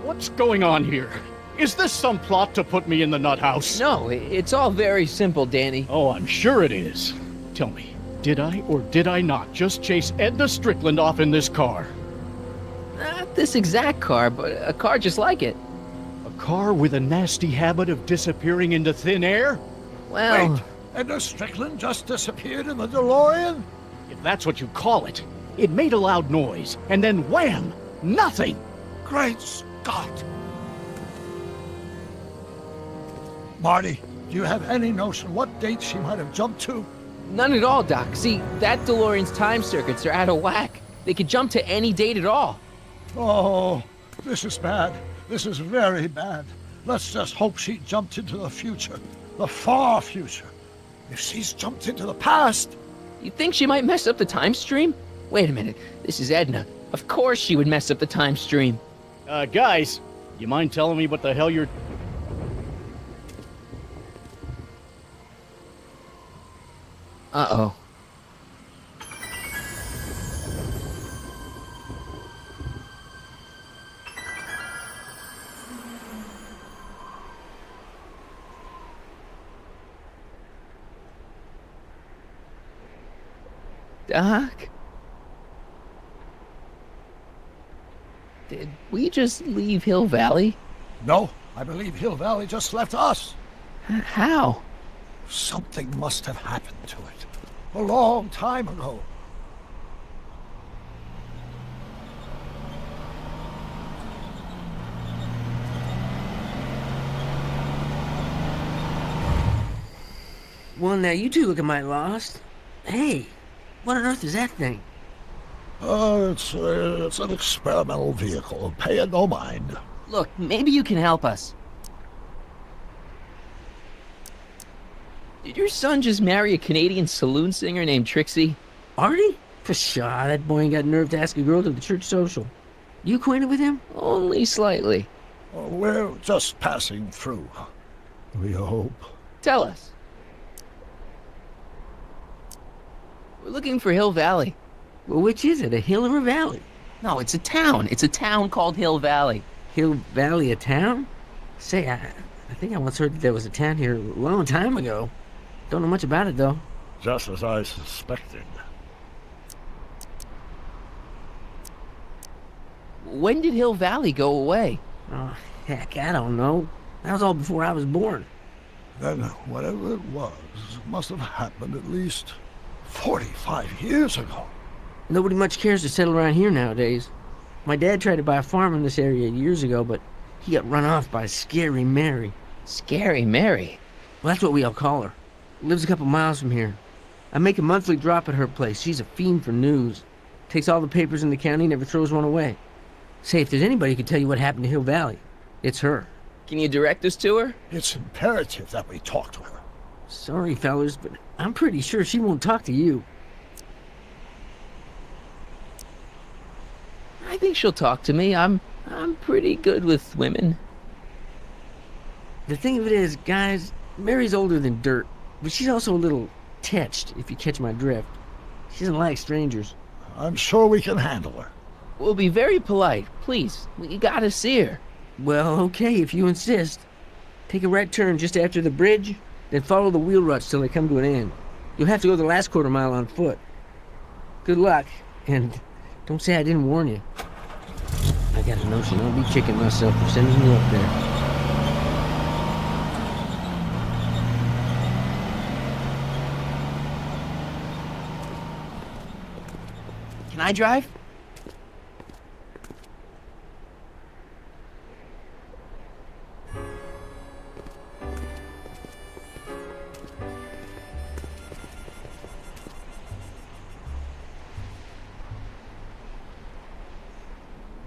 What's going on here? Is this some plot to put me in the nut house? No, it's all very simple, Danny. Oh, I'm sure it is. Tell me, did I or did I not just chase Edna Strickland off in this car? Not this exact car, but a car just like it. A car with a nasty habit of disappearing into thin air? Well... Wait, Edna Strickland just disappeared in the DeLorean? If that's what you call it. It made a loud noise, and then wham! Nothing! Great Scott! Marty, do you have any notion what date she might have jumped to? None at all, Doc. See, that DeLorean's time circuits are out of whack. They could jump to any date at all. Oh, this is bad. This is very bad. Let's just hope she jumped into the future. The far future. If she's jumped into the past... You think she might mess up the time stream? Wait a minute. This is Edna. Of course she would mess up the time stream. Guys, you mind telling me what the hell you're... Uh-oh. Doc? Did we just leave Hill Valley? No, I believe Hill Valley just left us. How? Something must have happened to it. A long time ago. Well, now you two look at my lost. Hey, what on earth is that thing? It's an experimental vehicle. Pay it no mind. Look, maybe you can help us. Did your son just marry a Canadian saloon singer named Trixie? Artie? Pshaw, that boy ain't got nerve to ask a girl to the church social. You acquainted with him? Only slightly. We're just passing through. We hope. Tell us. We're looking for Hill Valley. Well, which is it, a hill or a valley? No, it's a town. It's a town called Hill Valley. Hill Valley, a town? Say, I think I once heard that there was a town here a long time ago. Don't know much about it, though. Just as I suspected. when did Hill Valley go away? Oh, heck, I don't know. That was all before I was born. Then whatever it was must have happened at least 45 years ago. Nobody much cares to settle around here nowadays. My dad tried to buy a farm in this area years ago, but he got run off by Scary Mary. Scary Mary? Well, that's what we all call her. Lives a couple miles from here. I make a monthly drop at her place. She's a fiend for news. Takes all the papers in the county, never throws one away. Say, if there's anybody who can tell you what happened to Hill Valley, it's her. Can you direct us to her? It's imperative that we talk to her. Sorry, fellas, but I'm pretty sure she won't talk to you. I think she'll talk to me. I'm pretty good with women. The thing of it is, guys, Mary's older than dirt, but she's also a little tetched, if you catch my drift. She doesn't like strangers. I'm sure we can handle her. We'll be very polite. Please, we gotta see her. Well, okay, if you insist. Take a right turn just after the bridge, then follow the wheel ruts till they come to an end. You'll have to go the last quarter mile on foot. Good luck, and don't say I didn't warn you. I got a notion I'll be kicking myself for sending you up there. Can I drive?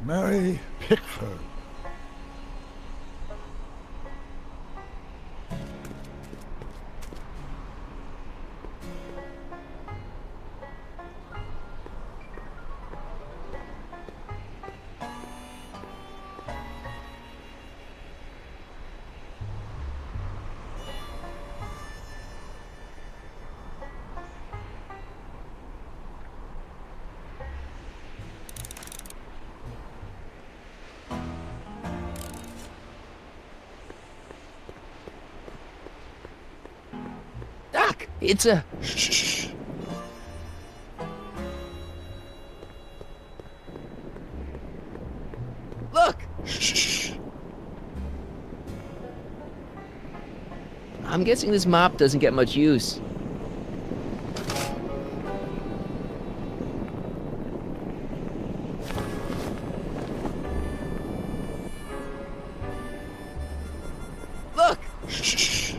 Mary Pickford. Doc, it's a... Shh. Look! Shh. I'm guessing this mop doesn't get much use. Look! Shh.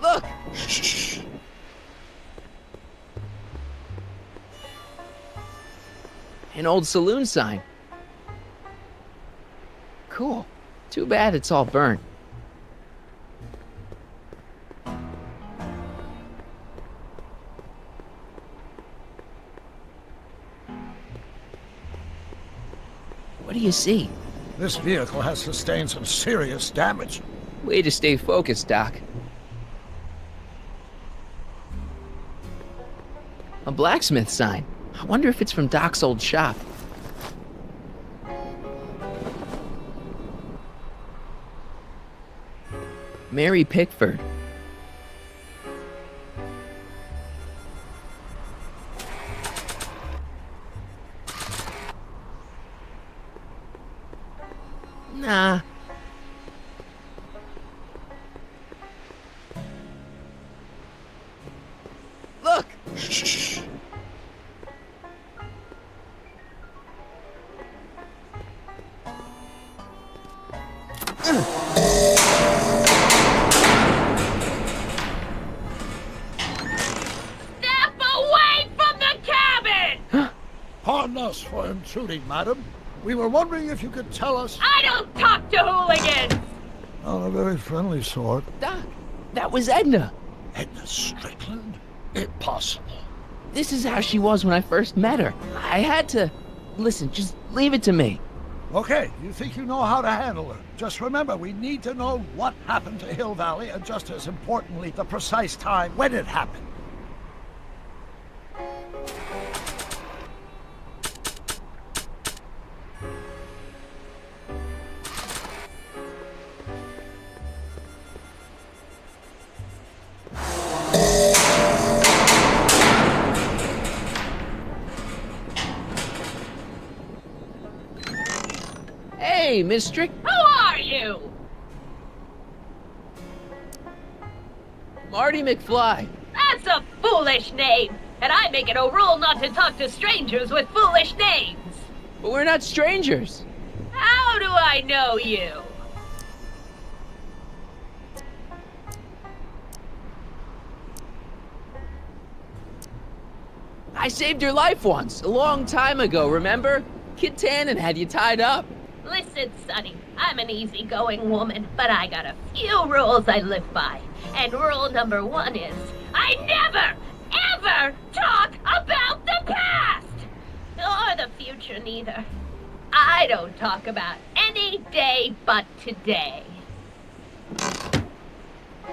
Look! Shh. An old saloon sign. Cool. Too bad it's all burnt. What do you see? This vehicle has sustained some serious damage. Way to stay focused, Doc. A blacksmith sign. I wonder if it's from Doc's old shop. Mary Pickford. Nah. Look! Shh. Step away from the cabin! Pardon us for intruding, madam. We were wondering if you could tell us... I don't talk to hooligans! On a very friendly sort. Doc, that was Edna. Edna Strickland? Impossible. This is how she was when I first met her. I had to... Listen, just leave it to me. Okay, you think you know how to handle her. Just remember, we need to know what happened to Hill Valley, and just as importantly, the precise time when it happened. Hey, Miss Strick. Who are you? Marty McFly. That's a foolish name, and I make it a rule not to talk to strangers with foolish names. But we're not strangers. How do I know you? I saved your life once, a long time ago, remember? Kid Tannen had you tied up. Listen, Sonny, I'm an easygoing woman, but I got a few rules I live by. And rule number 1 is, I never, ever talk about the past! Or the future, neither. I don't talk about any day but today.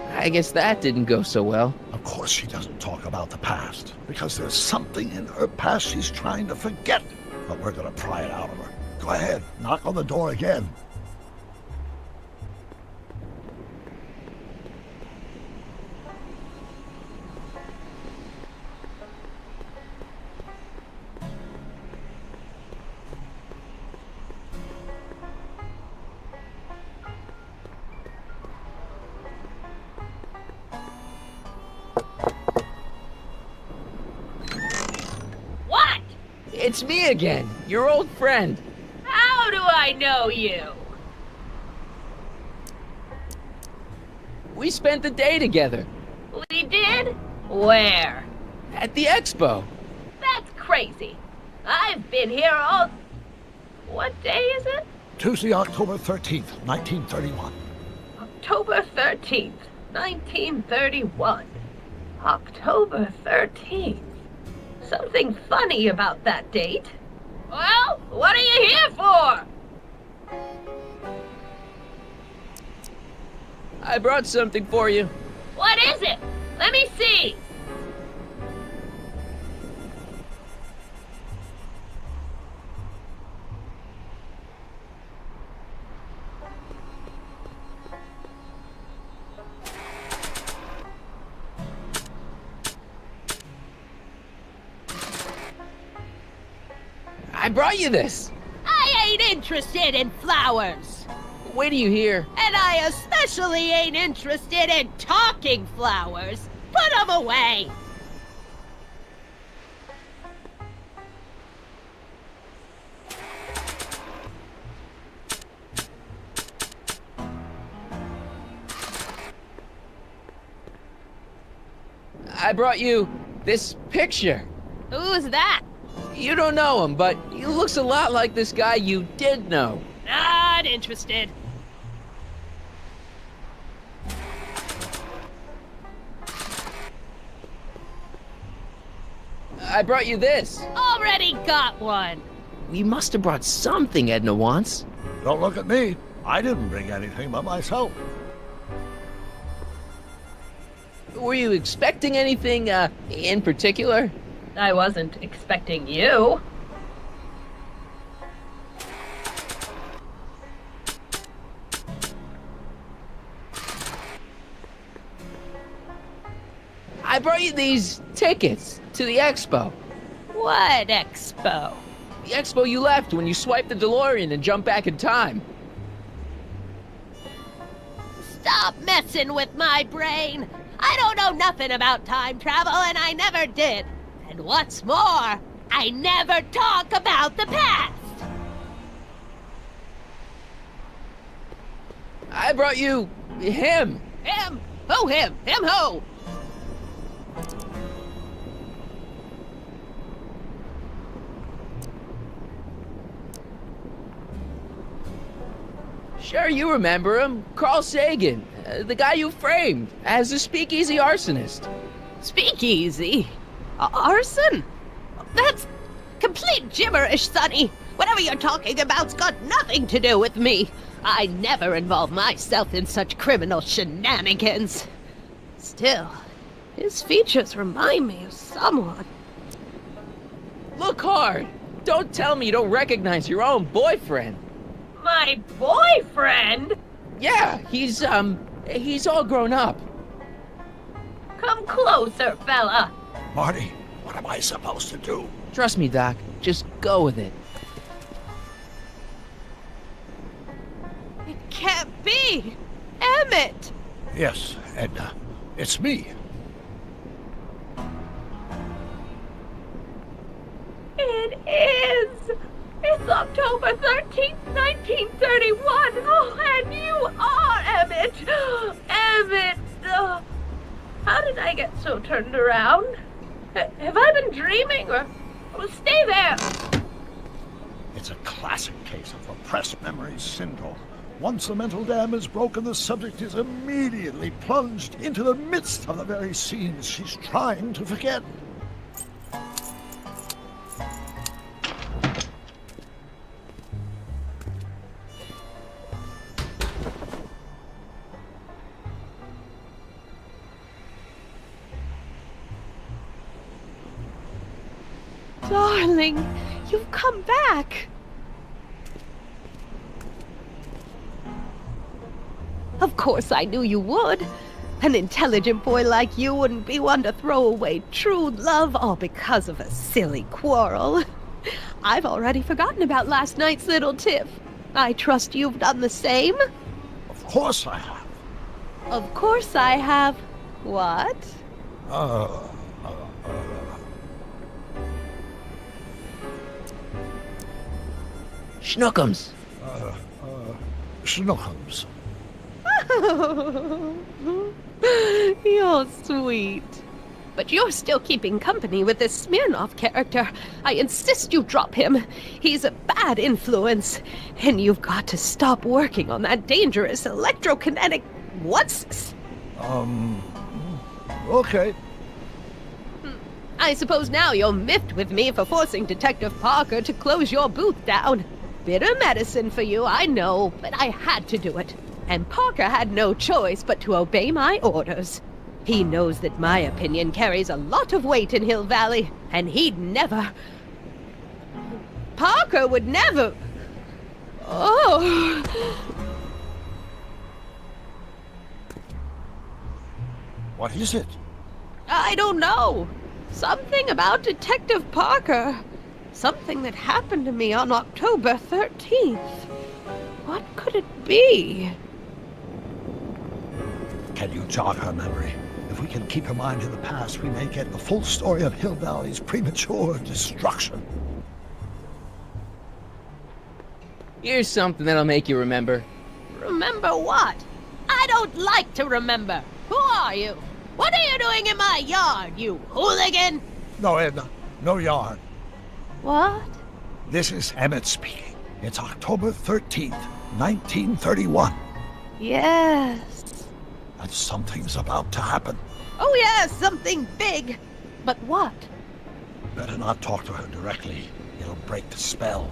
I guess that didn't go so well. Of course she doesn't talk about the past, because there's something in her past she's trying to forget. But we're gonna pry it out of her. Go ahead, knock on the door again. What? It's me again, your old friend. How do I know you? We spent the day together. We did? Where? At the expo. That's crazy. I've been here all... What day is it? Tuesday, October 13th, 1931. October 13th, 1931. October 13th. Something funny about that date. Well, what are you here for? I brought something for you. What is it? Let me see. I brought you this. I ain't interested in flowers. Wait till you hear. And I especially ain't interested in talking flowers. Put them away. I brought you this picture. Who's that? You don't know him, but he looks a lot like this guy you did know. Not interested. I brought you this. Already got one. We must have brought something Edna wants. Don't look at me. I didn't bring anything but myself. Were you expecting anything, in particular? I wasn't expecting you. I brought you these tickets to the expo. What expo? The expo you left when you swiped the DeLorean and jumped back in time. Stop messing with my brain. I don't know nothing about time travel, and I never did. And what's more, I never talk about the past. I brought you him. Him? Who him? Him who? Sure, you remember him. Carl Sagan, the guy you framed as a speakeasy arsonist. Speakeasy? Arson? That's complete gibberish, Sonny. Whatever you're talking about's got nothing to do with me. I never involve myself in such criminal shenanigans. Still, his features remind me of someone. Look hard. Don't tell me you don't recognize your own boyfriend. My boyfriend? Yeah, he's all grown up. Come closer, fella. Marty, what am I supposed to do? Trust me, Doc. Just go with it. me! Emmett! Yes, Edna. It's me. It is! It's October 13th, 1931! Oh, and you are Emmett! Emmett! How did I get so turned around? Have I been dreaming, or stay there? It's a classic case of repressed memory syndrome. Once the mental dam is broken, the subject is immediately plunged into the midst of the very scenes she's trying to forget. Darling, you've come back. Of course I knew you would. An intelligent boy like you wouldn't be one to throw away true love all because of a silly quarrel. I've already forgotten about last night's little tiff. I trust you've done the same? Of course I have. Of course I have. What? Schnookums. Schnookums. You're sweet. But you're still keeping company with this Smirnoff character. I insist you drop him. He's a bad influence. And you've got to stop working on that dangerous electrokinetic... What's... Okay. I suppose now you're miffed with me for forcing Detective Parker to close your booth down. Bitter medicine for you, I know, but I had to do it. And Parker had no choice but to obey my orders. He knows that my opinion carries a lot of weight in Hill Valley, and he'd never... Parker would never... Oh... What is it? I don't know. Something about Detective Parker. Something that happened to me on October 13th. What could it be? Can you jog her memory? If we can keep her mind in the past, we may get the full story of Hill Valley's premature destruction. Here's something that'll make you remember. Remember what? I don't like to remember. Who are you? What are you doing in my yard, you hooligan? No, Edna. No yarn. What? This is Emmett speaking. It's October 13th, 1931. Yes. And something's about to happen. Oh yes, something big. But what? Better not talk to her directly. It'll break the spell.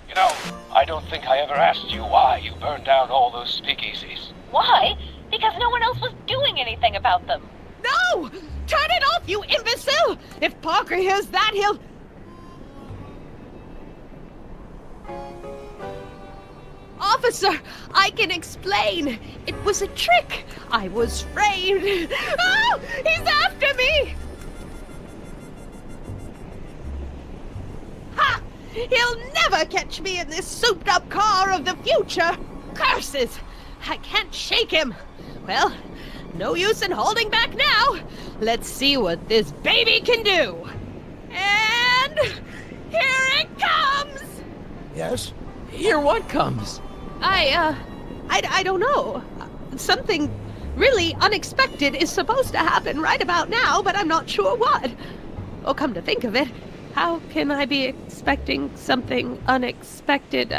You know, I don't think I ever asked you why you burned down all those speakeasies. Why? Because no one else was doing anything about them. No! Turn it off, you imbecile! If Parker hears that, he'll... Officer, I can explain. It was a trick. I was framed. Oh! He's after me! Ha! He'll never catch me in this souped-up car of the future! Curses! I can't shake him. Well, no use in holding back now. Let's see what this baby can do. And... here it comes! Yes? Here what comes? I don't know. Something really unexpected is supposed to happen right about now, but I'm not sure what. Oh, come to think of it, how can I be expecting something unexpected?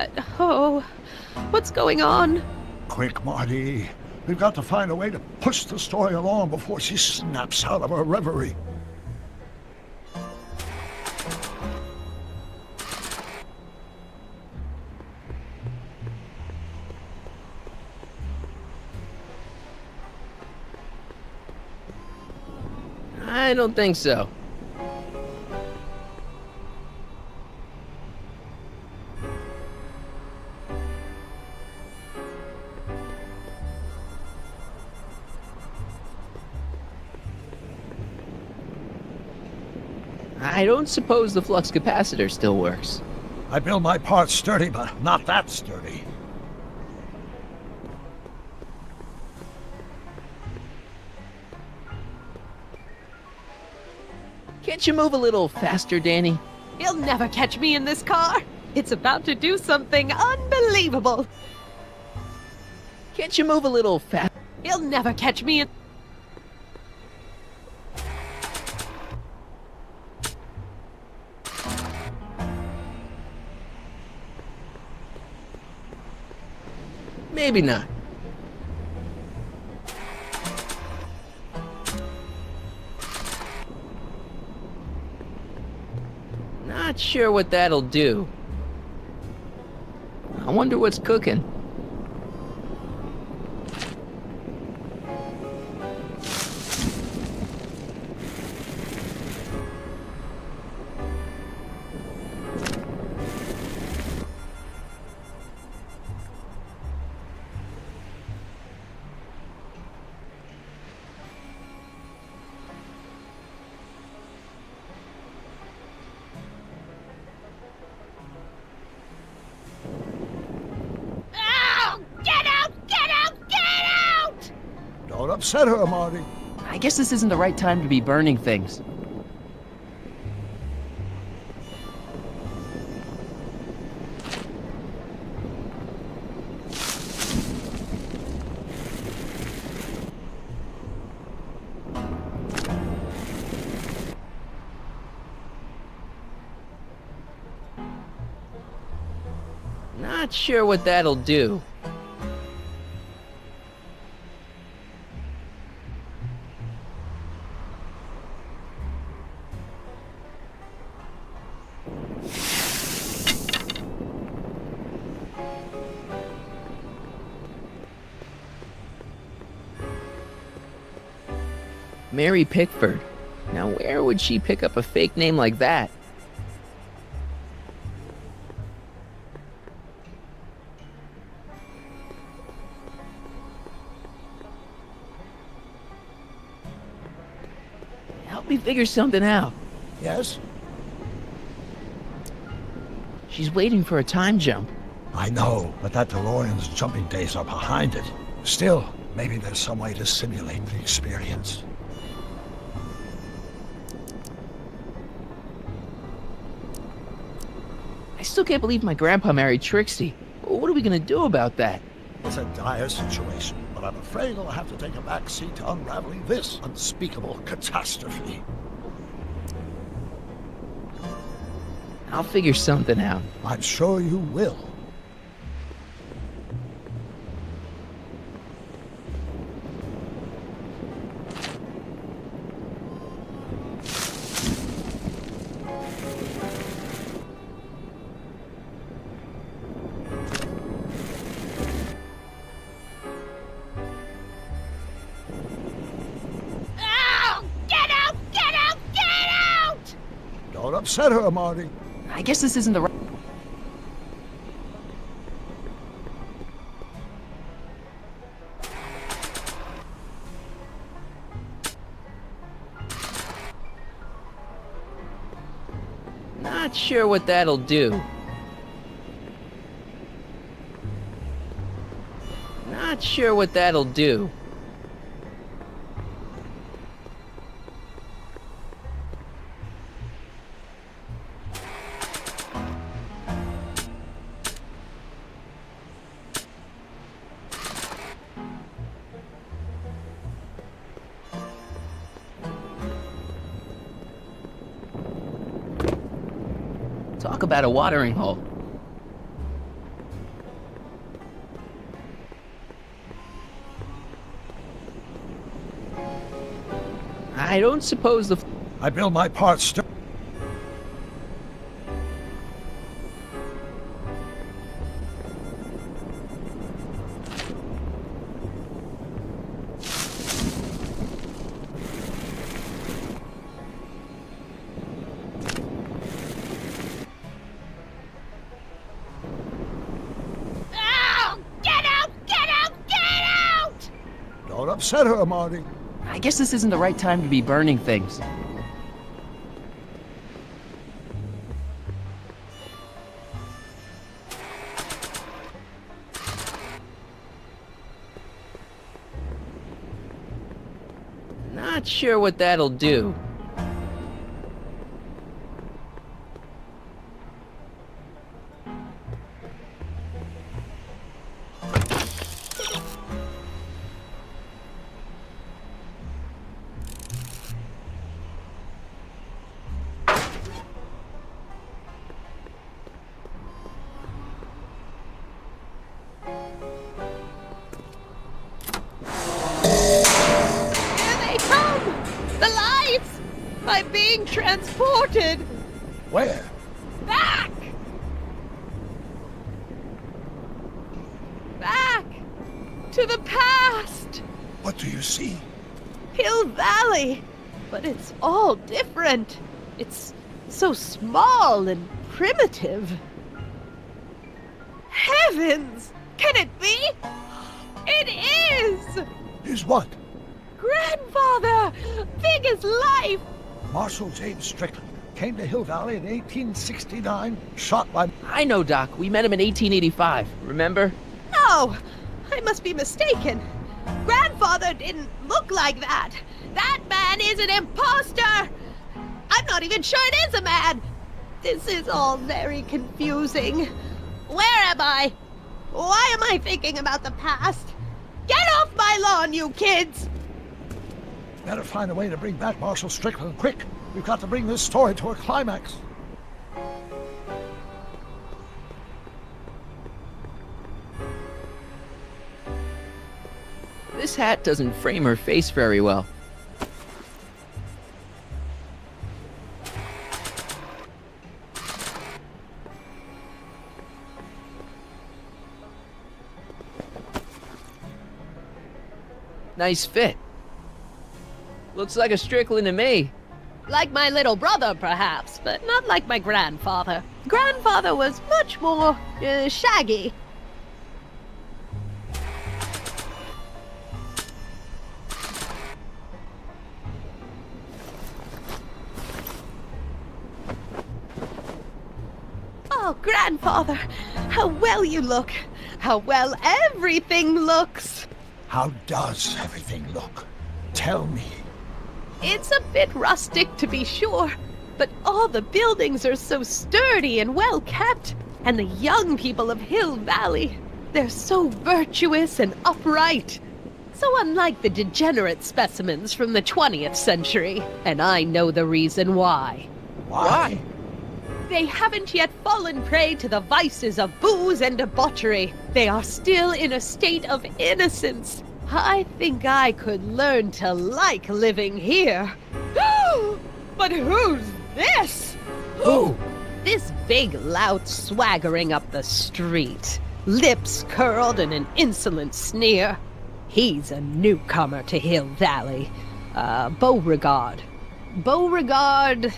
What's going on? Quick, Marty. We've got to find a way to push the story along before she snaps out of her reverie. I don't think so. I don't suppose the flux capacitor still works. I build my parts sturdy, but not that sturdy. Can't you move a little faster, Danny? You'll never catch me in this car. It's about to do something unbelievable. Can't you move a little faster? You'll never catch me in... Maybe not. Not sure what that'll do. I wonder what's cooking. Don't upset her, Marty. I guess this isn't the right time to be burning things. Not sure what that'll do. Mary Pickford. Now where would she pick up a fake name like that? Help me figure something out. Yes? She's waiting for a time jump. I know, but that DeLorean's jumping days are behind it. Still, maybe there's some way to simulate the experience. I still can't believe my grandpa married Trixie. What are we gonna do about that? It's a dire situation, but I'm afraid I'll have to take a back seat to unraveling this unspeakable catastrophe. I'll figure something out. I'm sure you will. Don't upset her, Marty. I guess this isn't the right... Not sure what that'll do. Not sure what that'll do. Talk about a watering hole. I don't suppose the... I build my parts Don't upset her, Marty. I guess this isn't the right time to be burning things. Not sure what that'll do. I'm being transported! Where? Back! Back! To the past! What do you see? Hill Valley! But it's all different. It's so small and primitive. Heavens! Can it be? It is! Is what? Grandfather! Big as life! Marshal James Strickland came to Hill Valley in 1869, shot by... I know, Doc. We met him in 1885. Remember? No! I must be mistaken. Grandfather didn't look like that. That man is an imposter! I'm not even sure it is a man! This is all very confusing. Where am I? Why am I thinking about the past? Get off my lawn, you kids! Better find a way to bring back Marshal Strickland, quick! We've got to bring this story to a climax. This hat doesn't frame her face very well. Nice fit. Looks like a Strickland to me. Like my little brother, perhaps, but not like my grandfather. Grandfather was much more, shaggy. Oh, Grandfather, how well you look. How well everything looks. How does everything look? Tell me. It's a bit rustic, to be sure, but all the buildings are so sturdy and well kept. And the young people of Hill Valley, they're so virtuous and upright. So unlike the degenerate specimens from the 20th century, and I know the reason why. Why? They haven't yet fallen prey to the vices of booze and debauchery. They are still in a state of innocence. I think I could learn to like living here. But who's this? Who? This big lout swaggering up the street, lips curled in an insolent sneer. He's a newcomer to Hill Valley. Beauregard. Beauregard...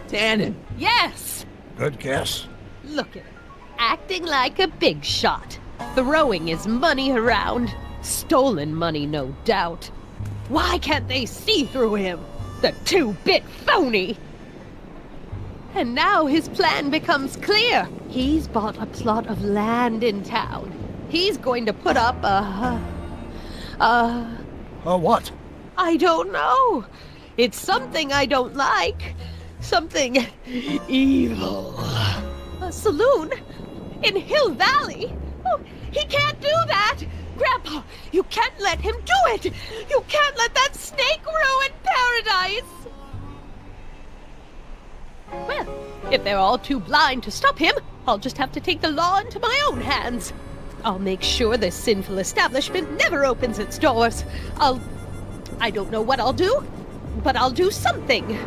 Tannen. Yes! Good guess. Look at him. Acting like a big shot. Throwing his money around. Stolen money, no doubt. Why can't they see through him? The two-bit phony! And now his plan becomes clear. He's bought a plot of land in town. He's going to put up a what? I don't know. It's something I don't like. Something evil. A saloon? In Hill Valley? Oh, he can't do that! Grandpa, you can't let him do it! You can't let that snake ruin paradise! Well, if they're all too blind to stop him, I'll just have to take the law into my own hands. I'll make sure this sinful establishment never opens its doors. I don't know what I'll do, but I'll do something.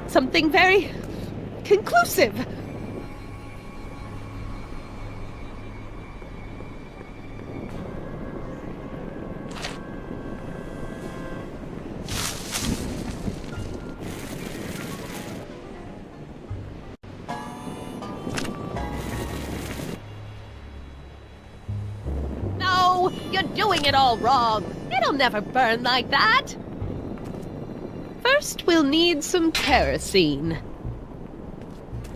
Something very conclusive. No, you're doing it all wrong. It'll never burn like that. First, we'll need some kerosene.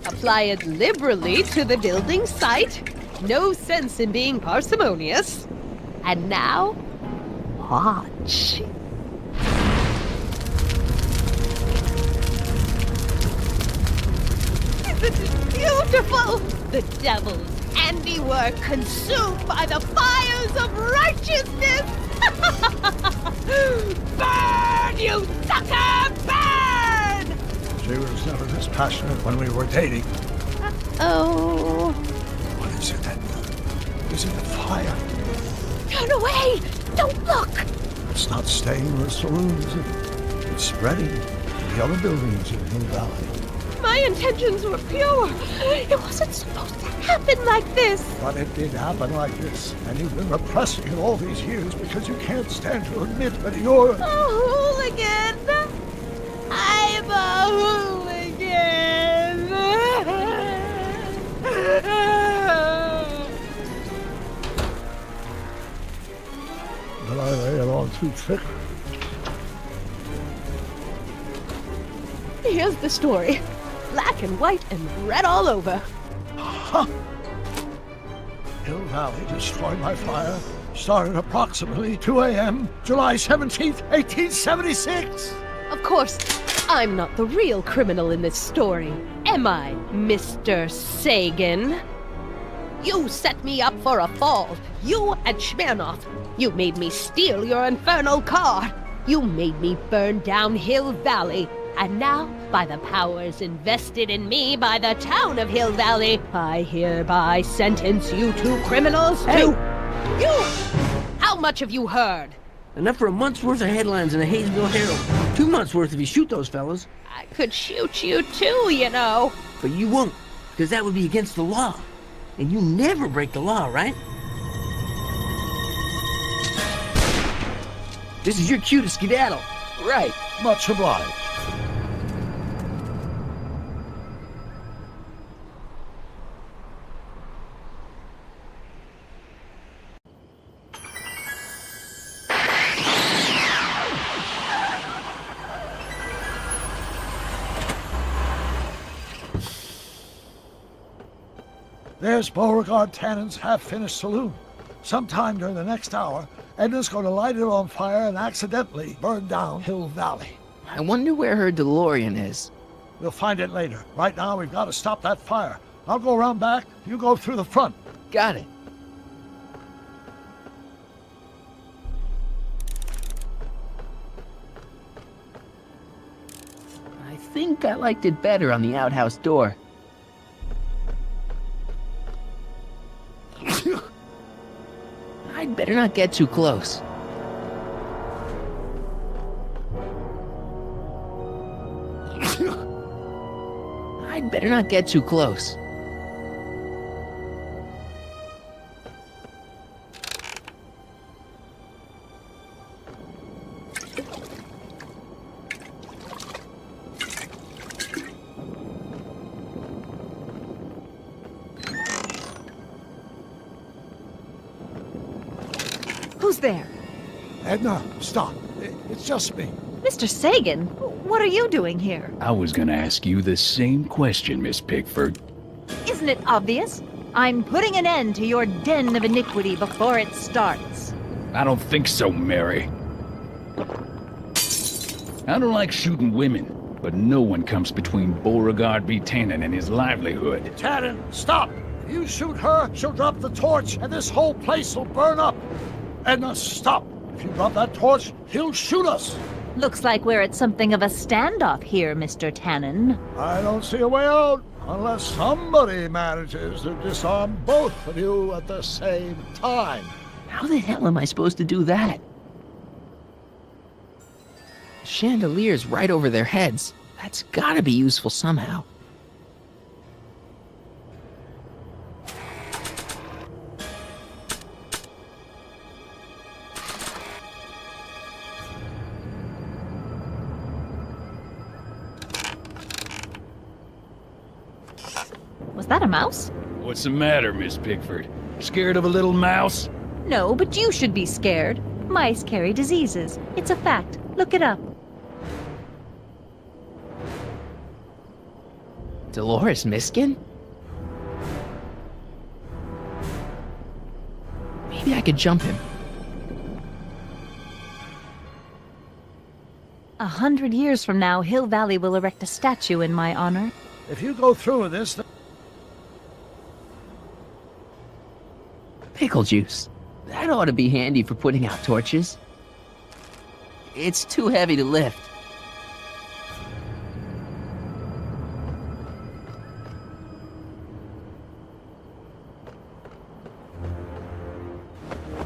Apply it liberally to the building site. No sense in being parsimonious. And now, Watch. This is beautiful! The devil's handiwork consumed by the fires of righteousness! Burn, you sucker! Burn! She was never this passionate when we were dating. Oh. What is it, Edna? Is it a fire? Turn away! Don't look! It's not staying in the saloon, is it? It's spreading to the other buildings in Hill Valley. My intentions were pure. It wasn't supposed to happen like this. But it did happen like this, and you've been repressing it all these years because you can't stand to admit that you're... A hooligan! I'm a hooligan! But I lay it on too thick. Here's the story. Black and white and red all over. Huh. Hill Valley destroyed by fire. Started approximately 2 a.m., July 17th, 1876. Of course, I'm not the real criminal in this story, am I, Mr. Sagan? You set me up for a fall. You and Smirnoff. You made me steal your infernal car. You made me burn down Hill Valley. And now, by the powers invested in me by the town of Hill Valley, I hereby sentence you two criminals to... You! How much have you heard? Enough for a month's worth of headlines in the Hayesville Herald. 2 months worth if you shoot those fellas. I could shoot you too, you know. But you won't, because that would be against the law. And you never break the law, right? This is your cue to skedaddle. Right. Much obliged. There's Beauregard Tannen's half-finished saloon. Sometime during the next hour, Edna's going to light it on fire and accidentally burn down Hill Valley. I wonder where her DeLorean is. We'll find it later. Right now, we've got to stop that fire. I'll go around back, you go through the front. Got it. I think I liked it better on the outhouse door. I'd better not get too close. I'd better not get too close. Who's there? Edna, stop. It's just me. Mr. Sagan, what are you doing here? I was gonna ask you the same question, Miss Pickford. Isn't it obvious? I'm putting an end to your den of iniquity before it starts. I don't think so, Mary. I don't like shooting women, but no one comes between Beauregard B. Tannen and his livelihood. Tannen, stop! If you shoot her, she'll drop the torch, and this whole place will burn up. Edna, stop! If you drop that torch, he'll shoot us! Looks like we're at something of a standoff here, Mr. Tannen. I don't see a way out, unless somebody manages to disarm both of you at the same time. How the hell am I supposed to do that? The chandelier's right over their heads. That's gotta be useful somehow. Was that a mouse? What's the matter, Miss Pickford? Scared of a little mouse? No, but you should be scared. Mice carry diseases. It's a fact. Look it up. Dolores Miskin? Maybe I could jump him. 100 years from now, Hill Valley will erect a statue in my honor. If you go through with this, Pickle juice. That ought to be handy for putting out torches. It's too heavy to lift.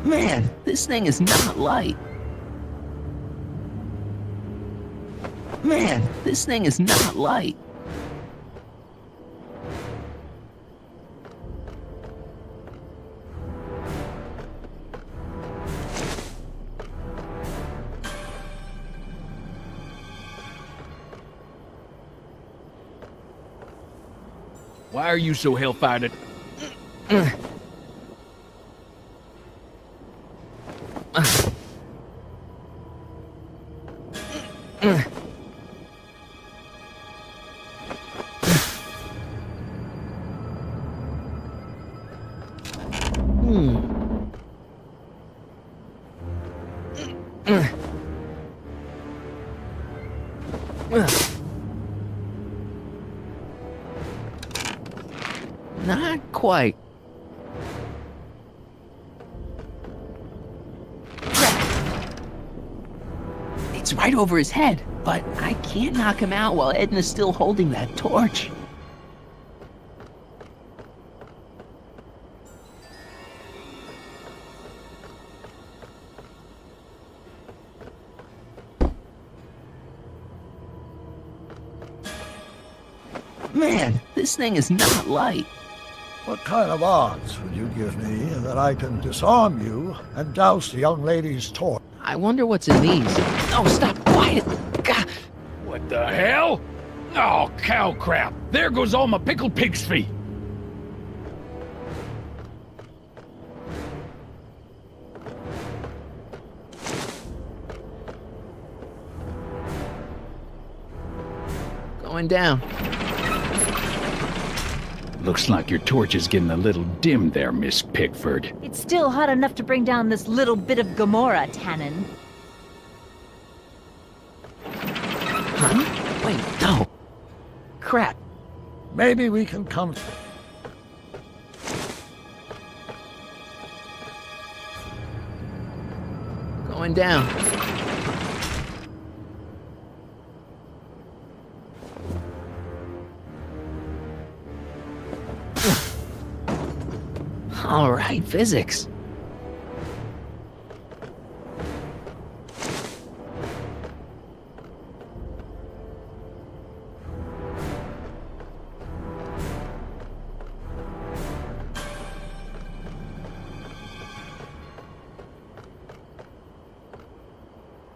Man, this thing is not light. Man, this thing is not light. Why are you so hellfired? Not quite. It's right over his head, but I can't knock him out while Edna's still holding that torch. Man, this thing is not light. what kind of odds would you give me that I can disarm you and douse the young lady's torch? I wonder what's in these. Oh, stop, quiet. God. What the hell? Oh, cow crap. There goes all my pickled pig's feet. Going down. Looks like your torch is getting a little dim there, Miss Pickford. It's still hot enough to bring down this little bit of Gomorrah, Tannen. Huh? Wait, no. Crap. Maybe we can come... Going down. All right, physics.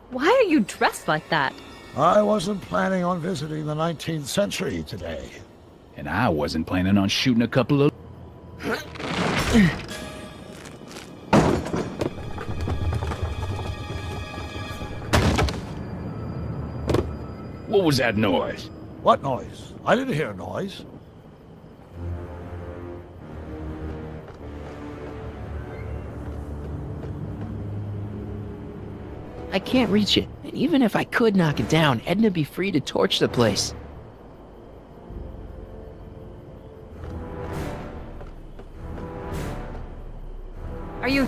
Why are you dressed like that? I wasn't planning on visiting the 19th century today. And I wasn't planning on shooting a couple of... What was that noise? What noise? I didn't hear a noise. I can't reach it. And even if I could knock it down, Edna'd be free to torch the place. Are you...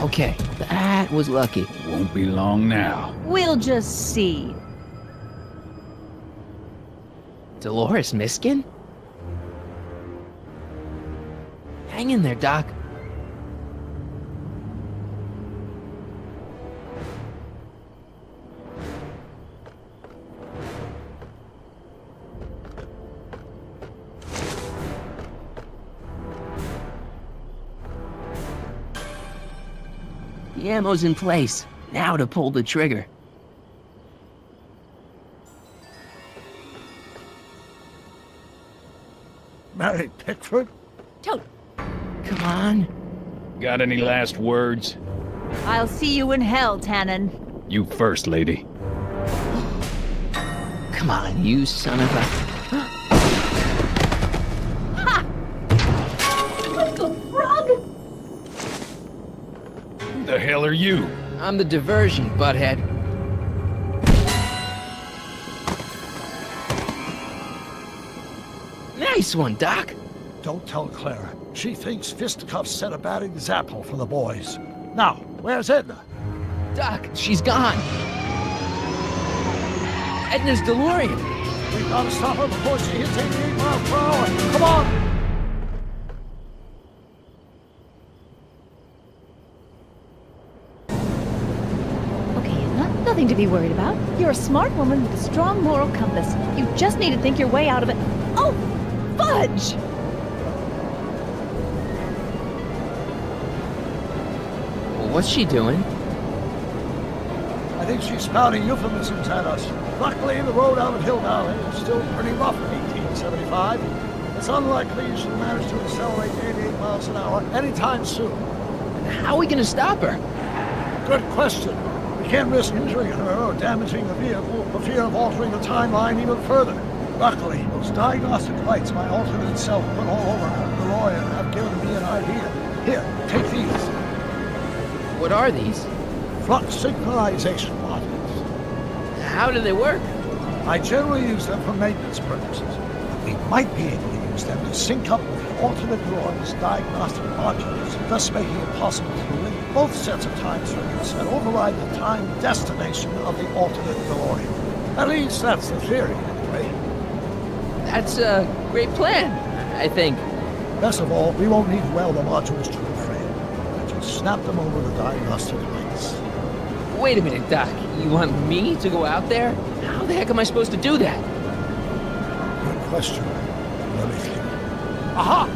Okay, that was lucky. Won't be long now. We'll just see. Dolores Miskin? Hang in there, Doc. The ammo's in place. Now to pull the trigger. Mary Pickford? Come on. Got any last words? I'll see you in hell, Tannen. You first, lady. Come on, you son of a... What the frog? Who the hell are you? I'm the diversion, butthead. Nice one, Doc. Don't tell Clara. She thinks fisticuffs set a bad example for the boys. Now, where's Edna? Doc, she's gone. Edna's DeLorean. We gotta stop her before she hits 88 miles per hour. Come on! Nothing to be worried about. You're a smart woman with a strong moral compass. You just need to think your way out of it. Oh, fudge! What's she doing? I think she's spouting euphemisms at us. Luckily, the road out of Hill Valley is still pretty rough in 1875. It's unlikely she'll manage to accelerate 88 miles an hour anytime soon. How are we gonna stop her? Good question. We can't risk injuring her or damaging the vehicle for fear of altering the timeline even further. Luckily, those diagnostic lights my alternate self put all over her DeLorean have given me an idea. Here, take these. What are these? Flux signalization modules. How do they work? I generally use them for maintenance purposes. We might be able to use them to sync up with the alternate DeLorean's diagnostic modules, thus making it possible to link both sets of time circuits and override the time destination of the alternate DeLorean. At least that's the theory, anyway. That's a great plan, I think. Best of all, we won't need to weld the modules to the frame. I just snap them over the diagnostic lights. Wait a minute, Doc. You want me to go out there? How the heck am I supposed to do that? Good question. Let me think. Aha!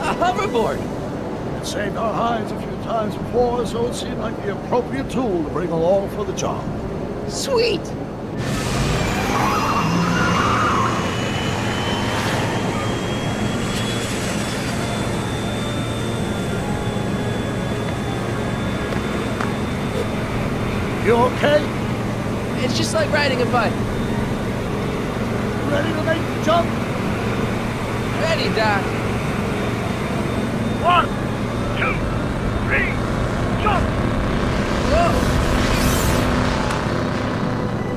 A hoverboard! It saved our hides a few times before, so it seemed like the appropriate tool to bring along for the job. Sweet! You okay? It's just like riding a bike. Ready to make the jump? Ready, Doc. 1, 2, 3, jump! Whoa!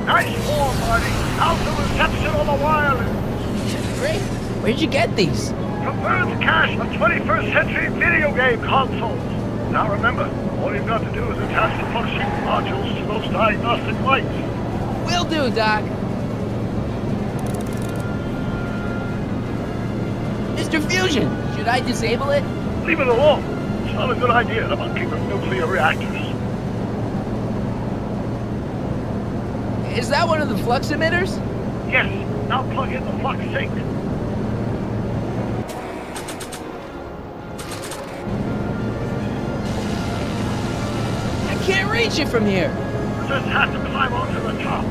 Nice form, Marty. How's the reception on the wireless? Great. Where'd you get these? From Bird's cache of 21st century video game consoles. Now remember, all you've got to do is attach the flux sync modules to those diagnostic lights. Will do, Doc. Mr. Fusion, should I disable it? Leave it alone. It's not a good idea to monkey with nuclear reactors. Is that one of the flux emitters? Yes. Now plug in the flux sync. I can't reach it from here. You just have to climb onto the top.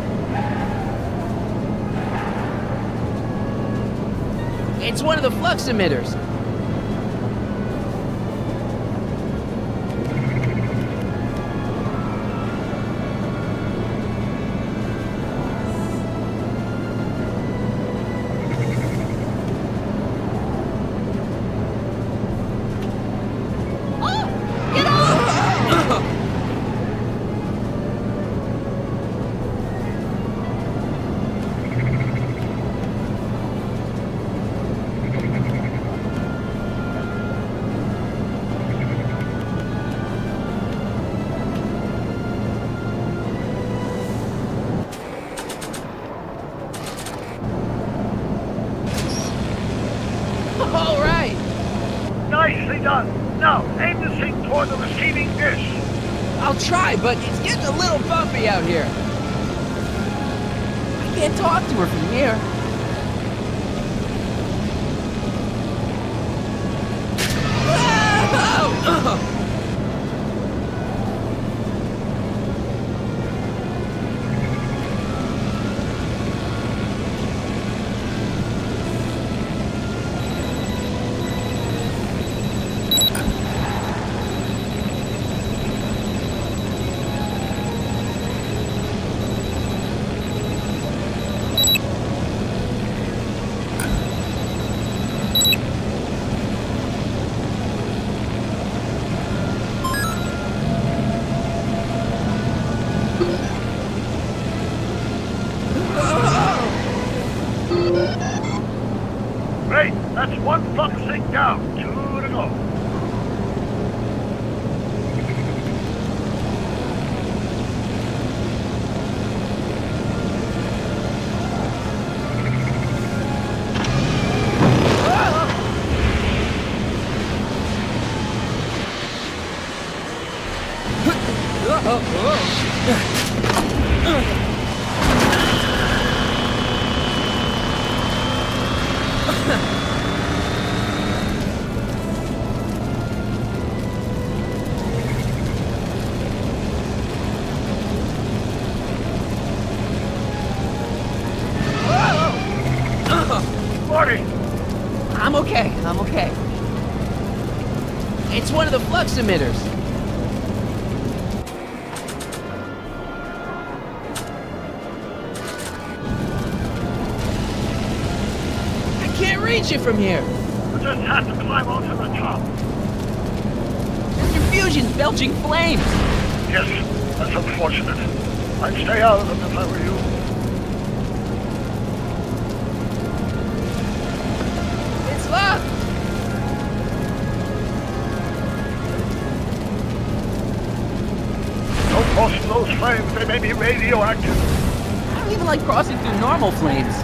It's one of the flux emitters. All right. Nicely done. Now, aim the sync toward the receiving dish. I'll try, but it's getting a little bumpy out here. I can't talk to her from here. That's one flux sync down. 2 to go. Marty! I'm okay. It's one of the flux emitters. I can't reach it from here. You just have to climb onto the top. Mr. Fusion's belching flames. Yes, that's unfortunate. I'd stay out of them if I were you. It's locked. Don't cross those flames. They may be radioactive. I don't even like crossing through normal flames.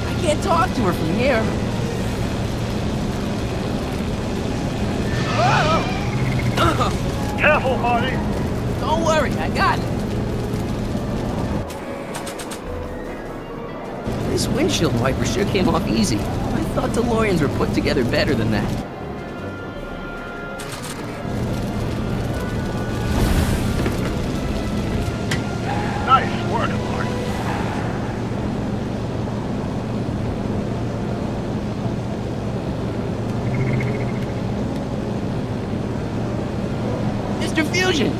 I can't talk to her from here. Careful, Marty. Don't worry, I got it. This windshield wiper sure came off easy. I thought DeLoreans were put together better than that. Nice work, Marty. Mr. Fusion!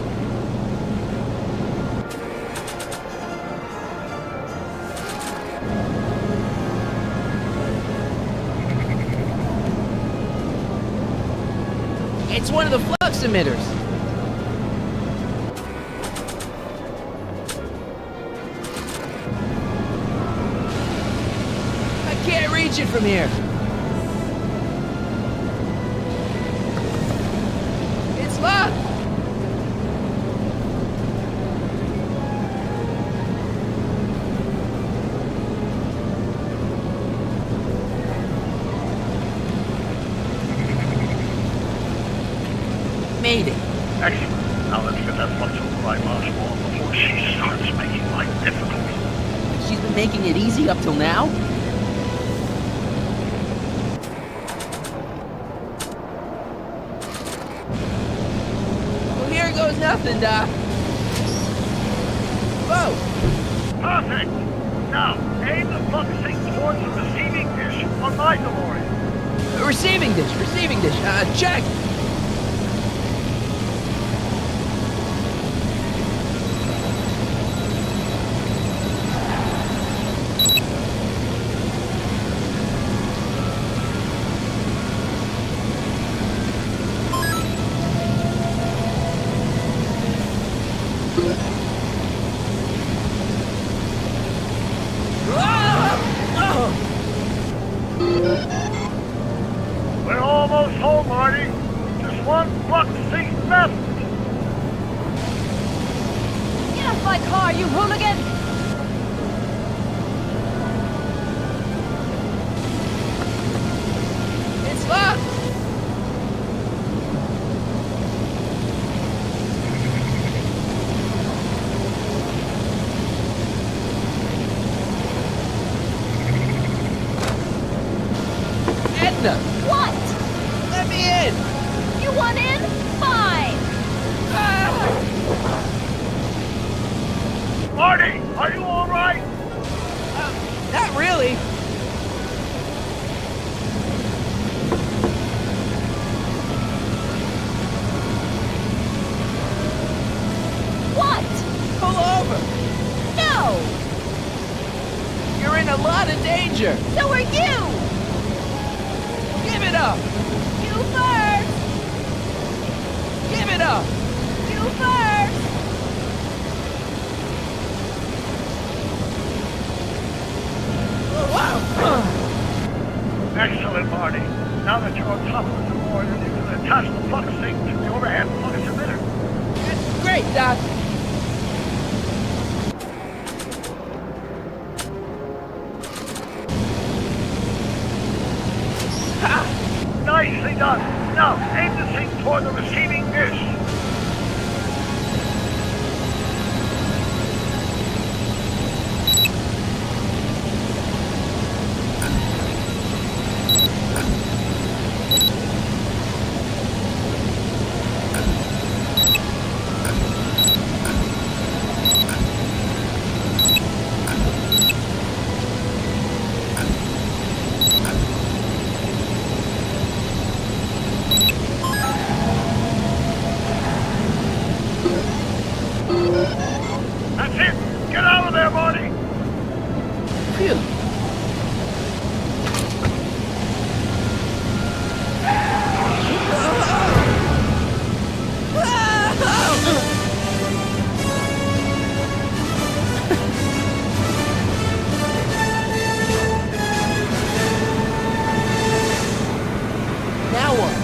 It's one of the flux emitters. I can't reach it from here. It's locked. Made it. Excellent. Now let's get that flux over by Mars Wall before she starts making life difficult. She's been making it easy up till now? Well, here goes nothing, Doc. Whoa! Perfect! Now, aim the flux sync towards the receiving dish on my DeLorean. Receiving dish. Check! We're almost home, Marty. Just one flux sync left. Get off my car, you hooligan! It's locked! Edna! What? Let me in! You want in? Fine! Marty, are you all right? Not really. What? Pull over! No! You're in a lot of danger! So are you! Give it up! You first! Give it up! You first! on top of the DeLorean, you can attach the flux sync to the overhead flux emitter. Great, Doc. Nicely done. Now, aim the sync toward the receiving dish. That's it. Get out of there, Marty. Phew. Now what?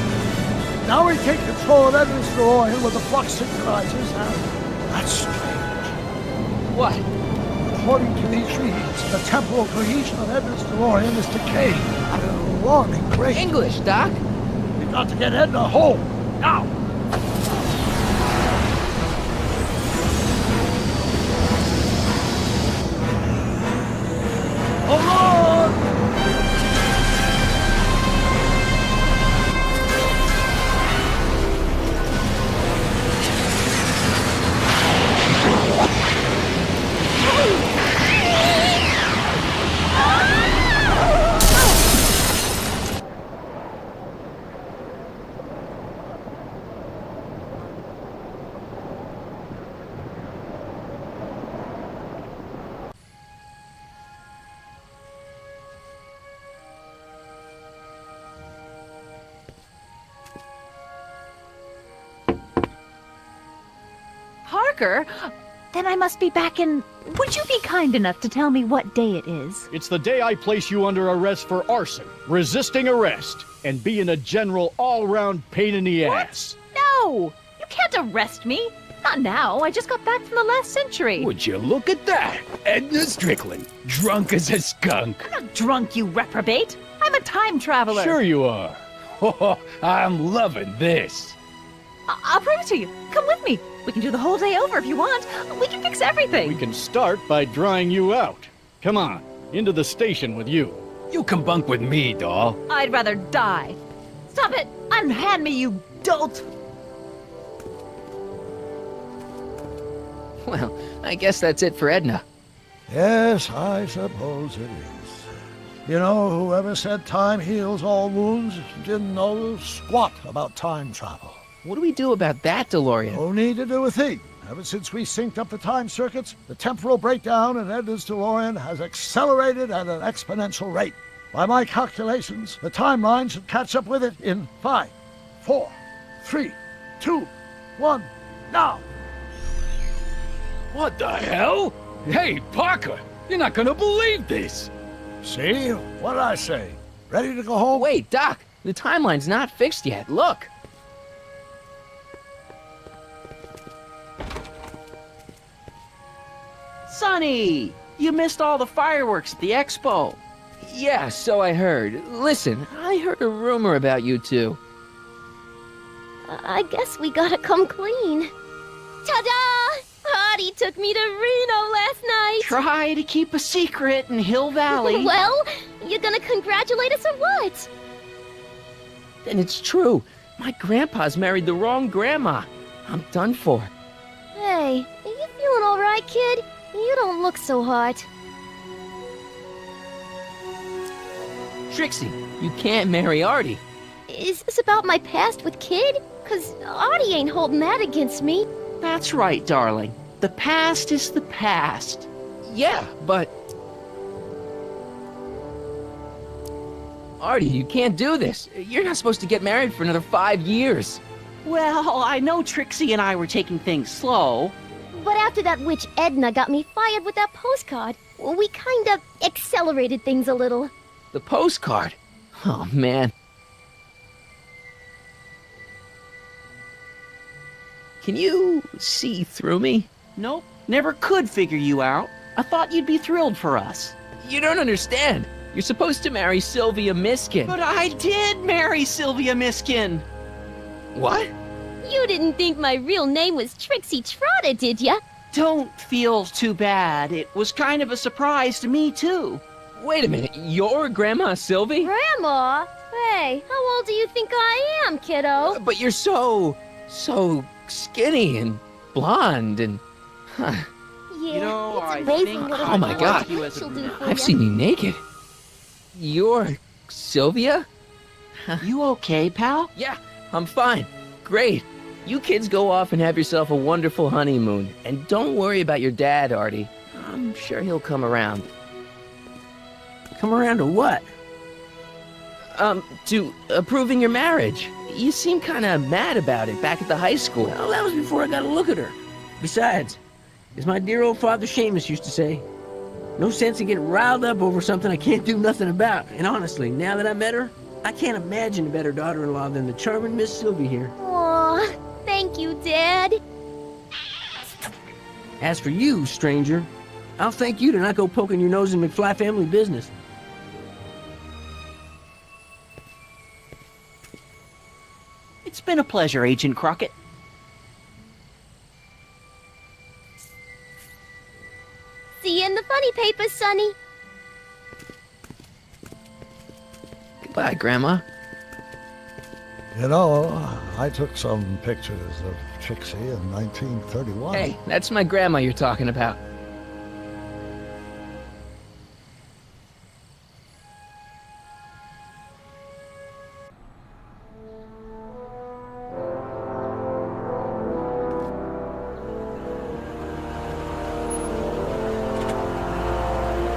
Now we take control of Edna's DeLorean with the flux synchronizers, and that's strange. What? According to these readings, the temporal cohesion of Edna's DeLorean is decaying at an alarming rate. English, Doc. We've got to get Edna home, now! Hold on! Parker? Then I must be back in... Would you be kind enough to tell me what day it is? It's the day I place you under arrest for arson, resisting arrest, and being a general all-round pain in the ass. No! You can't arrest me! Not now. I just got back from the last century. Would you look at that? Edna Strickland, drunk as a skunk. I'm not drunk, you reprobate. I'm a time traveler. Sure you are. Oh, I'm loving this. I'll prove it to you. Come with me. We can do the whole day over if you want. We can fix everything. We can start by drying you out. Come on, into the station with you. You can bunk with me, doll. I'd rather die. Stop it! Unhand me, you dolt! Well, I guess that's it for Edna. Yes, I suppose it is. You know, whoever said time heals all wounds didn't know squat about time travel. What do we do about that, DeLorean? No need to do a thing. Ever since we synced up the time circuits, the temporal breakdown in Edna's DeLorean has accelerated at an exponential rate. By my calculations, the timeline should catch up with it in 5, 4, 3, 2, 1, now! What the hell? Hey, Parker, you're not gonna believe this. See? What did I say? Ready to go home? Wait, Doc, the timeline's not fixed yet. Look. Sonny! You missed all the fireworks at the expo. Yeah, so I heard. Listen, I heard a rumor about you two. I guess we gotta come clean. Ta-da! Artie took me to Reno last night. Try to keep a secret in Hill Valley. Well, you gonna congratulate us or what? Then it's true. My grandpa's married the wrong grandma. I'm done for. Hey, are you feeling all right, kid? You don't look so hot. Trixie, you can't marry Artie. Is this about my past with Kid? 'Cause Artie ain't holding that against me. That's right, darling. The past is the past. Yeah, but... Artie, you can't do this. You're not supposed to get married for another 5 years. Well, I know Trixie and I were taking things slow. But after that witch Edna got me fired with that postcard, we kind of accelerated things a little. The postcard? Oh, man. Can you see through me? Nope, never could figure you out. I thought you'd be thrilled for us. You don't understand. You're supposed to marry Sylvia Miskin. But I did marry Sylvia Miskin. What? You didn't think my real name was Trixie Trotter, did ya? Don't feel too bad. It was kind of a surprise to me, too. Wait a minute, you're Grandma Sylvie? Grandma? Hey, how old do you think I am, kiddo? But you're so skinny and blonde and... Huh. Yeah, You know, it's I amazing think what Oh my God. she'll do for I've ya. seen you naked. You're Sylvia? You okay, pal? Yeah, I'm fine. Great. You kids go off and have yourself a wonderful honeymoon. And don't worry about your dad, Artie. I'm sure he'll come around. Come around to what? To approving your marriage. You seem kind of mad about it back at the high school. Well, that was before I got a look at her. Besides, as my dear old father Seamus used to say, no sense in getting riled up over something I can't do nothing about. And honestly, now that I met her, I can't imagine a better daughter-in-law than the charming Miss Sylvie here. Aw, thank you, Dad. As for you, stranger, I'll thank you to not go poking your nose in McFly family business. It's been a pleasure, Agent Crockett. See you in the funny papers, Sonny. Goodbye, Grandma. You know, I took some pictures of Trixie in 1931. Hey, that's my grandma you're talking about.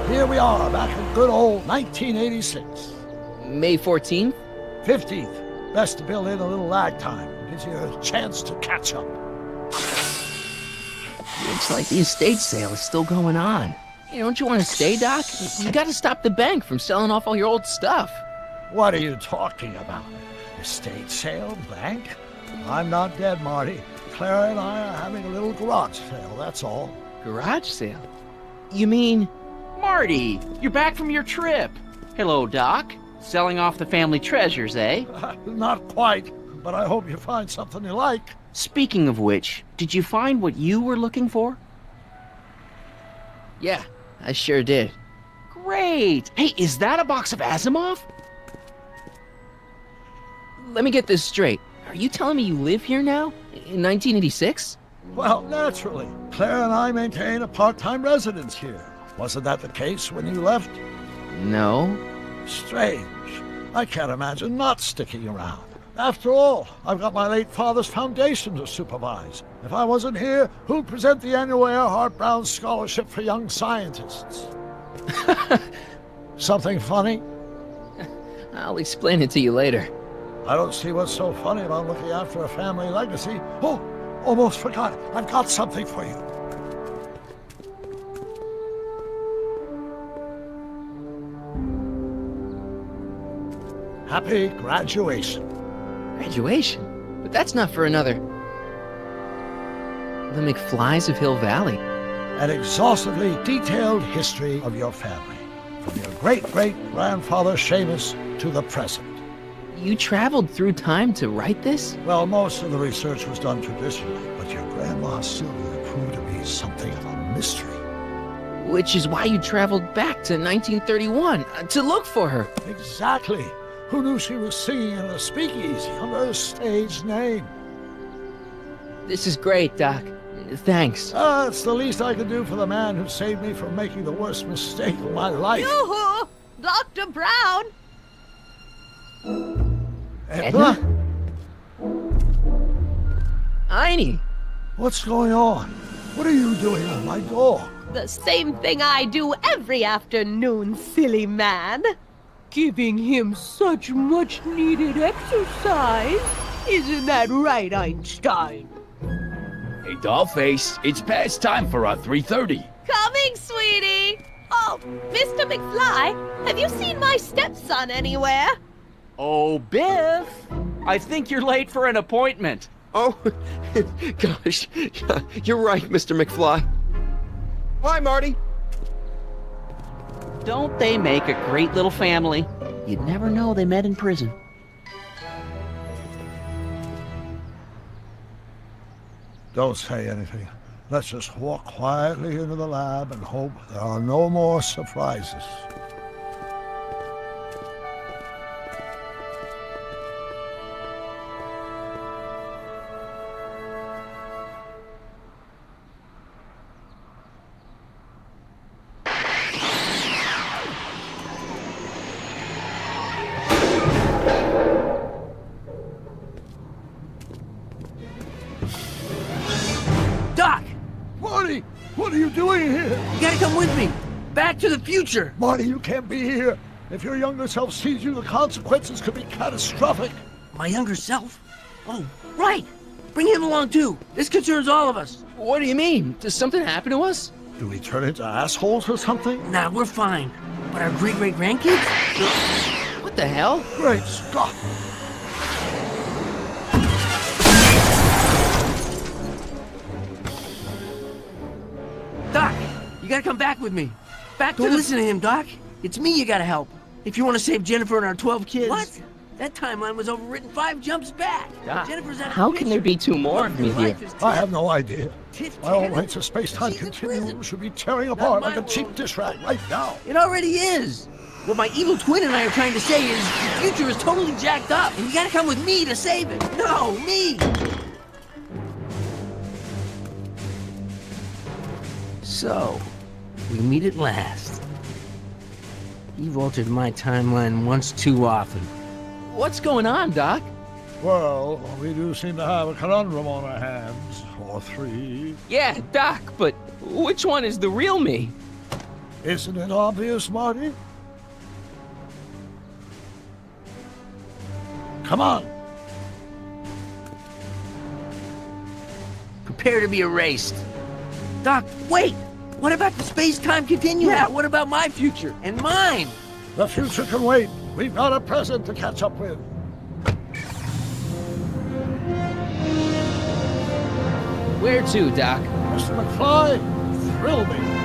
Here we are, back in good old 1986. May 14th? 15th. Best to build in a little lag time. Gives you a chance to catch up. Looks like the estate sale is still going on. Hey, don't you want to stay, Doc? You gotta stop the bank from selling off all your old stuff. What are you talking about? Estate sale? Bank? I'm not dead, Marty. Clara and I are having a little garage sale, that's all. Garage sale? You mean... Marty, you're back from your trip. Hello, Doc. Selling off the family treasures, eh? Not quite, but I hope you find something you like. Speaking of which, did you find what you were looking for? Yeah, I sure did. Great! Hey, is that a box of Asimov? Let me get this straight. Are you telling me you live here now? In 1986? Well, naturally. Claire and I maintain a part-time residence here. Wasn't that the case when you left? No. Strange. I can't imagine not sticking around. After all, I've got my late father's foundation to supervise. If I wasn't here, who'd present the annual Earhart Brown Scholarship for Young Scientists? Something funny? I'll explain it to you later. I don't see what's so funny about looking after a family legacy. Oh, almost forgot. I've got something for you. Happy graduation. Graduation? But that's not for another... The McFlys of Hill Valley. An exhaustively detailed history of your family, from your great-great-grandfather Seamus to the present. You traveled through time to write this? Well, most of the research was done traditionally, but your grandma Sylvia proved to be something of a mystery. Which is why you traveled back to 1931, to look for her. Exactly. Who knew she was singing in a speakeasy under a stage name? This is great, Doc. Thanks. It's the least I could do for the man who saved me from making the worst mistake of my life. Yoo-hoo! Dr. Brown! Edna? Einie! What's going on? What are you doing with my dog? The same thing I do every afternoon, silly man. Giving him such much-needed exercise. Isn't that right, Einstein? Hey, Dollface, it's past time for our 3:30. Coming, sweetie! Oh, Mr. McFly, have you seen my stepson anywhere? Oh, Biff! I think you're late for an appointment. Oh, gosh. You're right, Mr. McFly. Hi, Marty. Don't they make a great little family? You'd never know they met in prison. Don't say anything. Let's just walk quietly into the lab and hope there are no more surprises. Doc! Marty! What are you doing here? You gotta come with me! Back to the future! Marty, you can't be here. If your younger self sees you, the consequences could be catastrophic. My younger self? Oh, right! Bring him along too! This concerns all of us! What do you mean? Does something happen to us? Do we turn into assholes or something? Nah, we're fine. But our great-great-grandkids? What the hell? Great Scott! Doc, you gotta come back with me. Don't listen to him, Doc. It's me you gotta help. If you want to save Jennifer and our 12 kids. What? That timeline was overwritten 5 jumps back. Doc, Jennifer's out of how the can there be 2 more of me here? I have no idea. My own rights of space-time continuum should be tearing apart like a cheap dish rag right now. It already is. What my evil twin and I are trying to say is the future is totally jacked up, and you gotta come with me to save it. No, me! So, we meet at last. You've altered my timeline once too often. What's going on, Doc? Well, we do seem to have a conundrum on our hands. Or 3. Yeah, Doc, but which one is the real me? Isn't it obvious, Marty? Come on! Prepare to be erased. Doc, wait! What about the space-time continuum? Yeah, what about my future? And mine? The future can wait. We've got a present to catch up with. Where to, Doc? Mr. McFly, thrill me.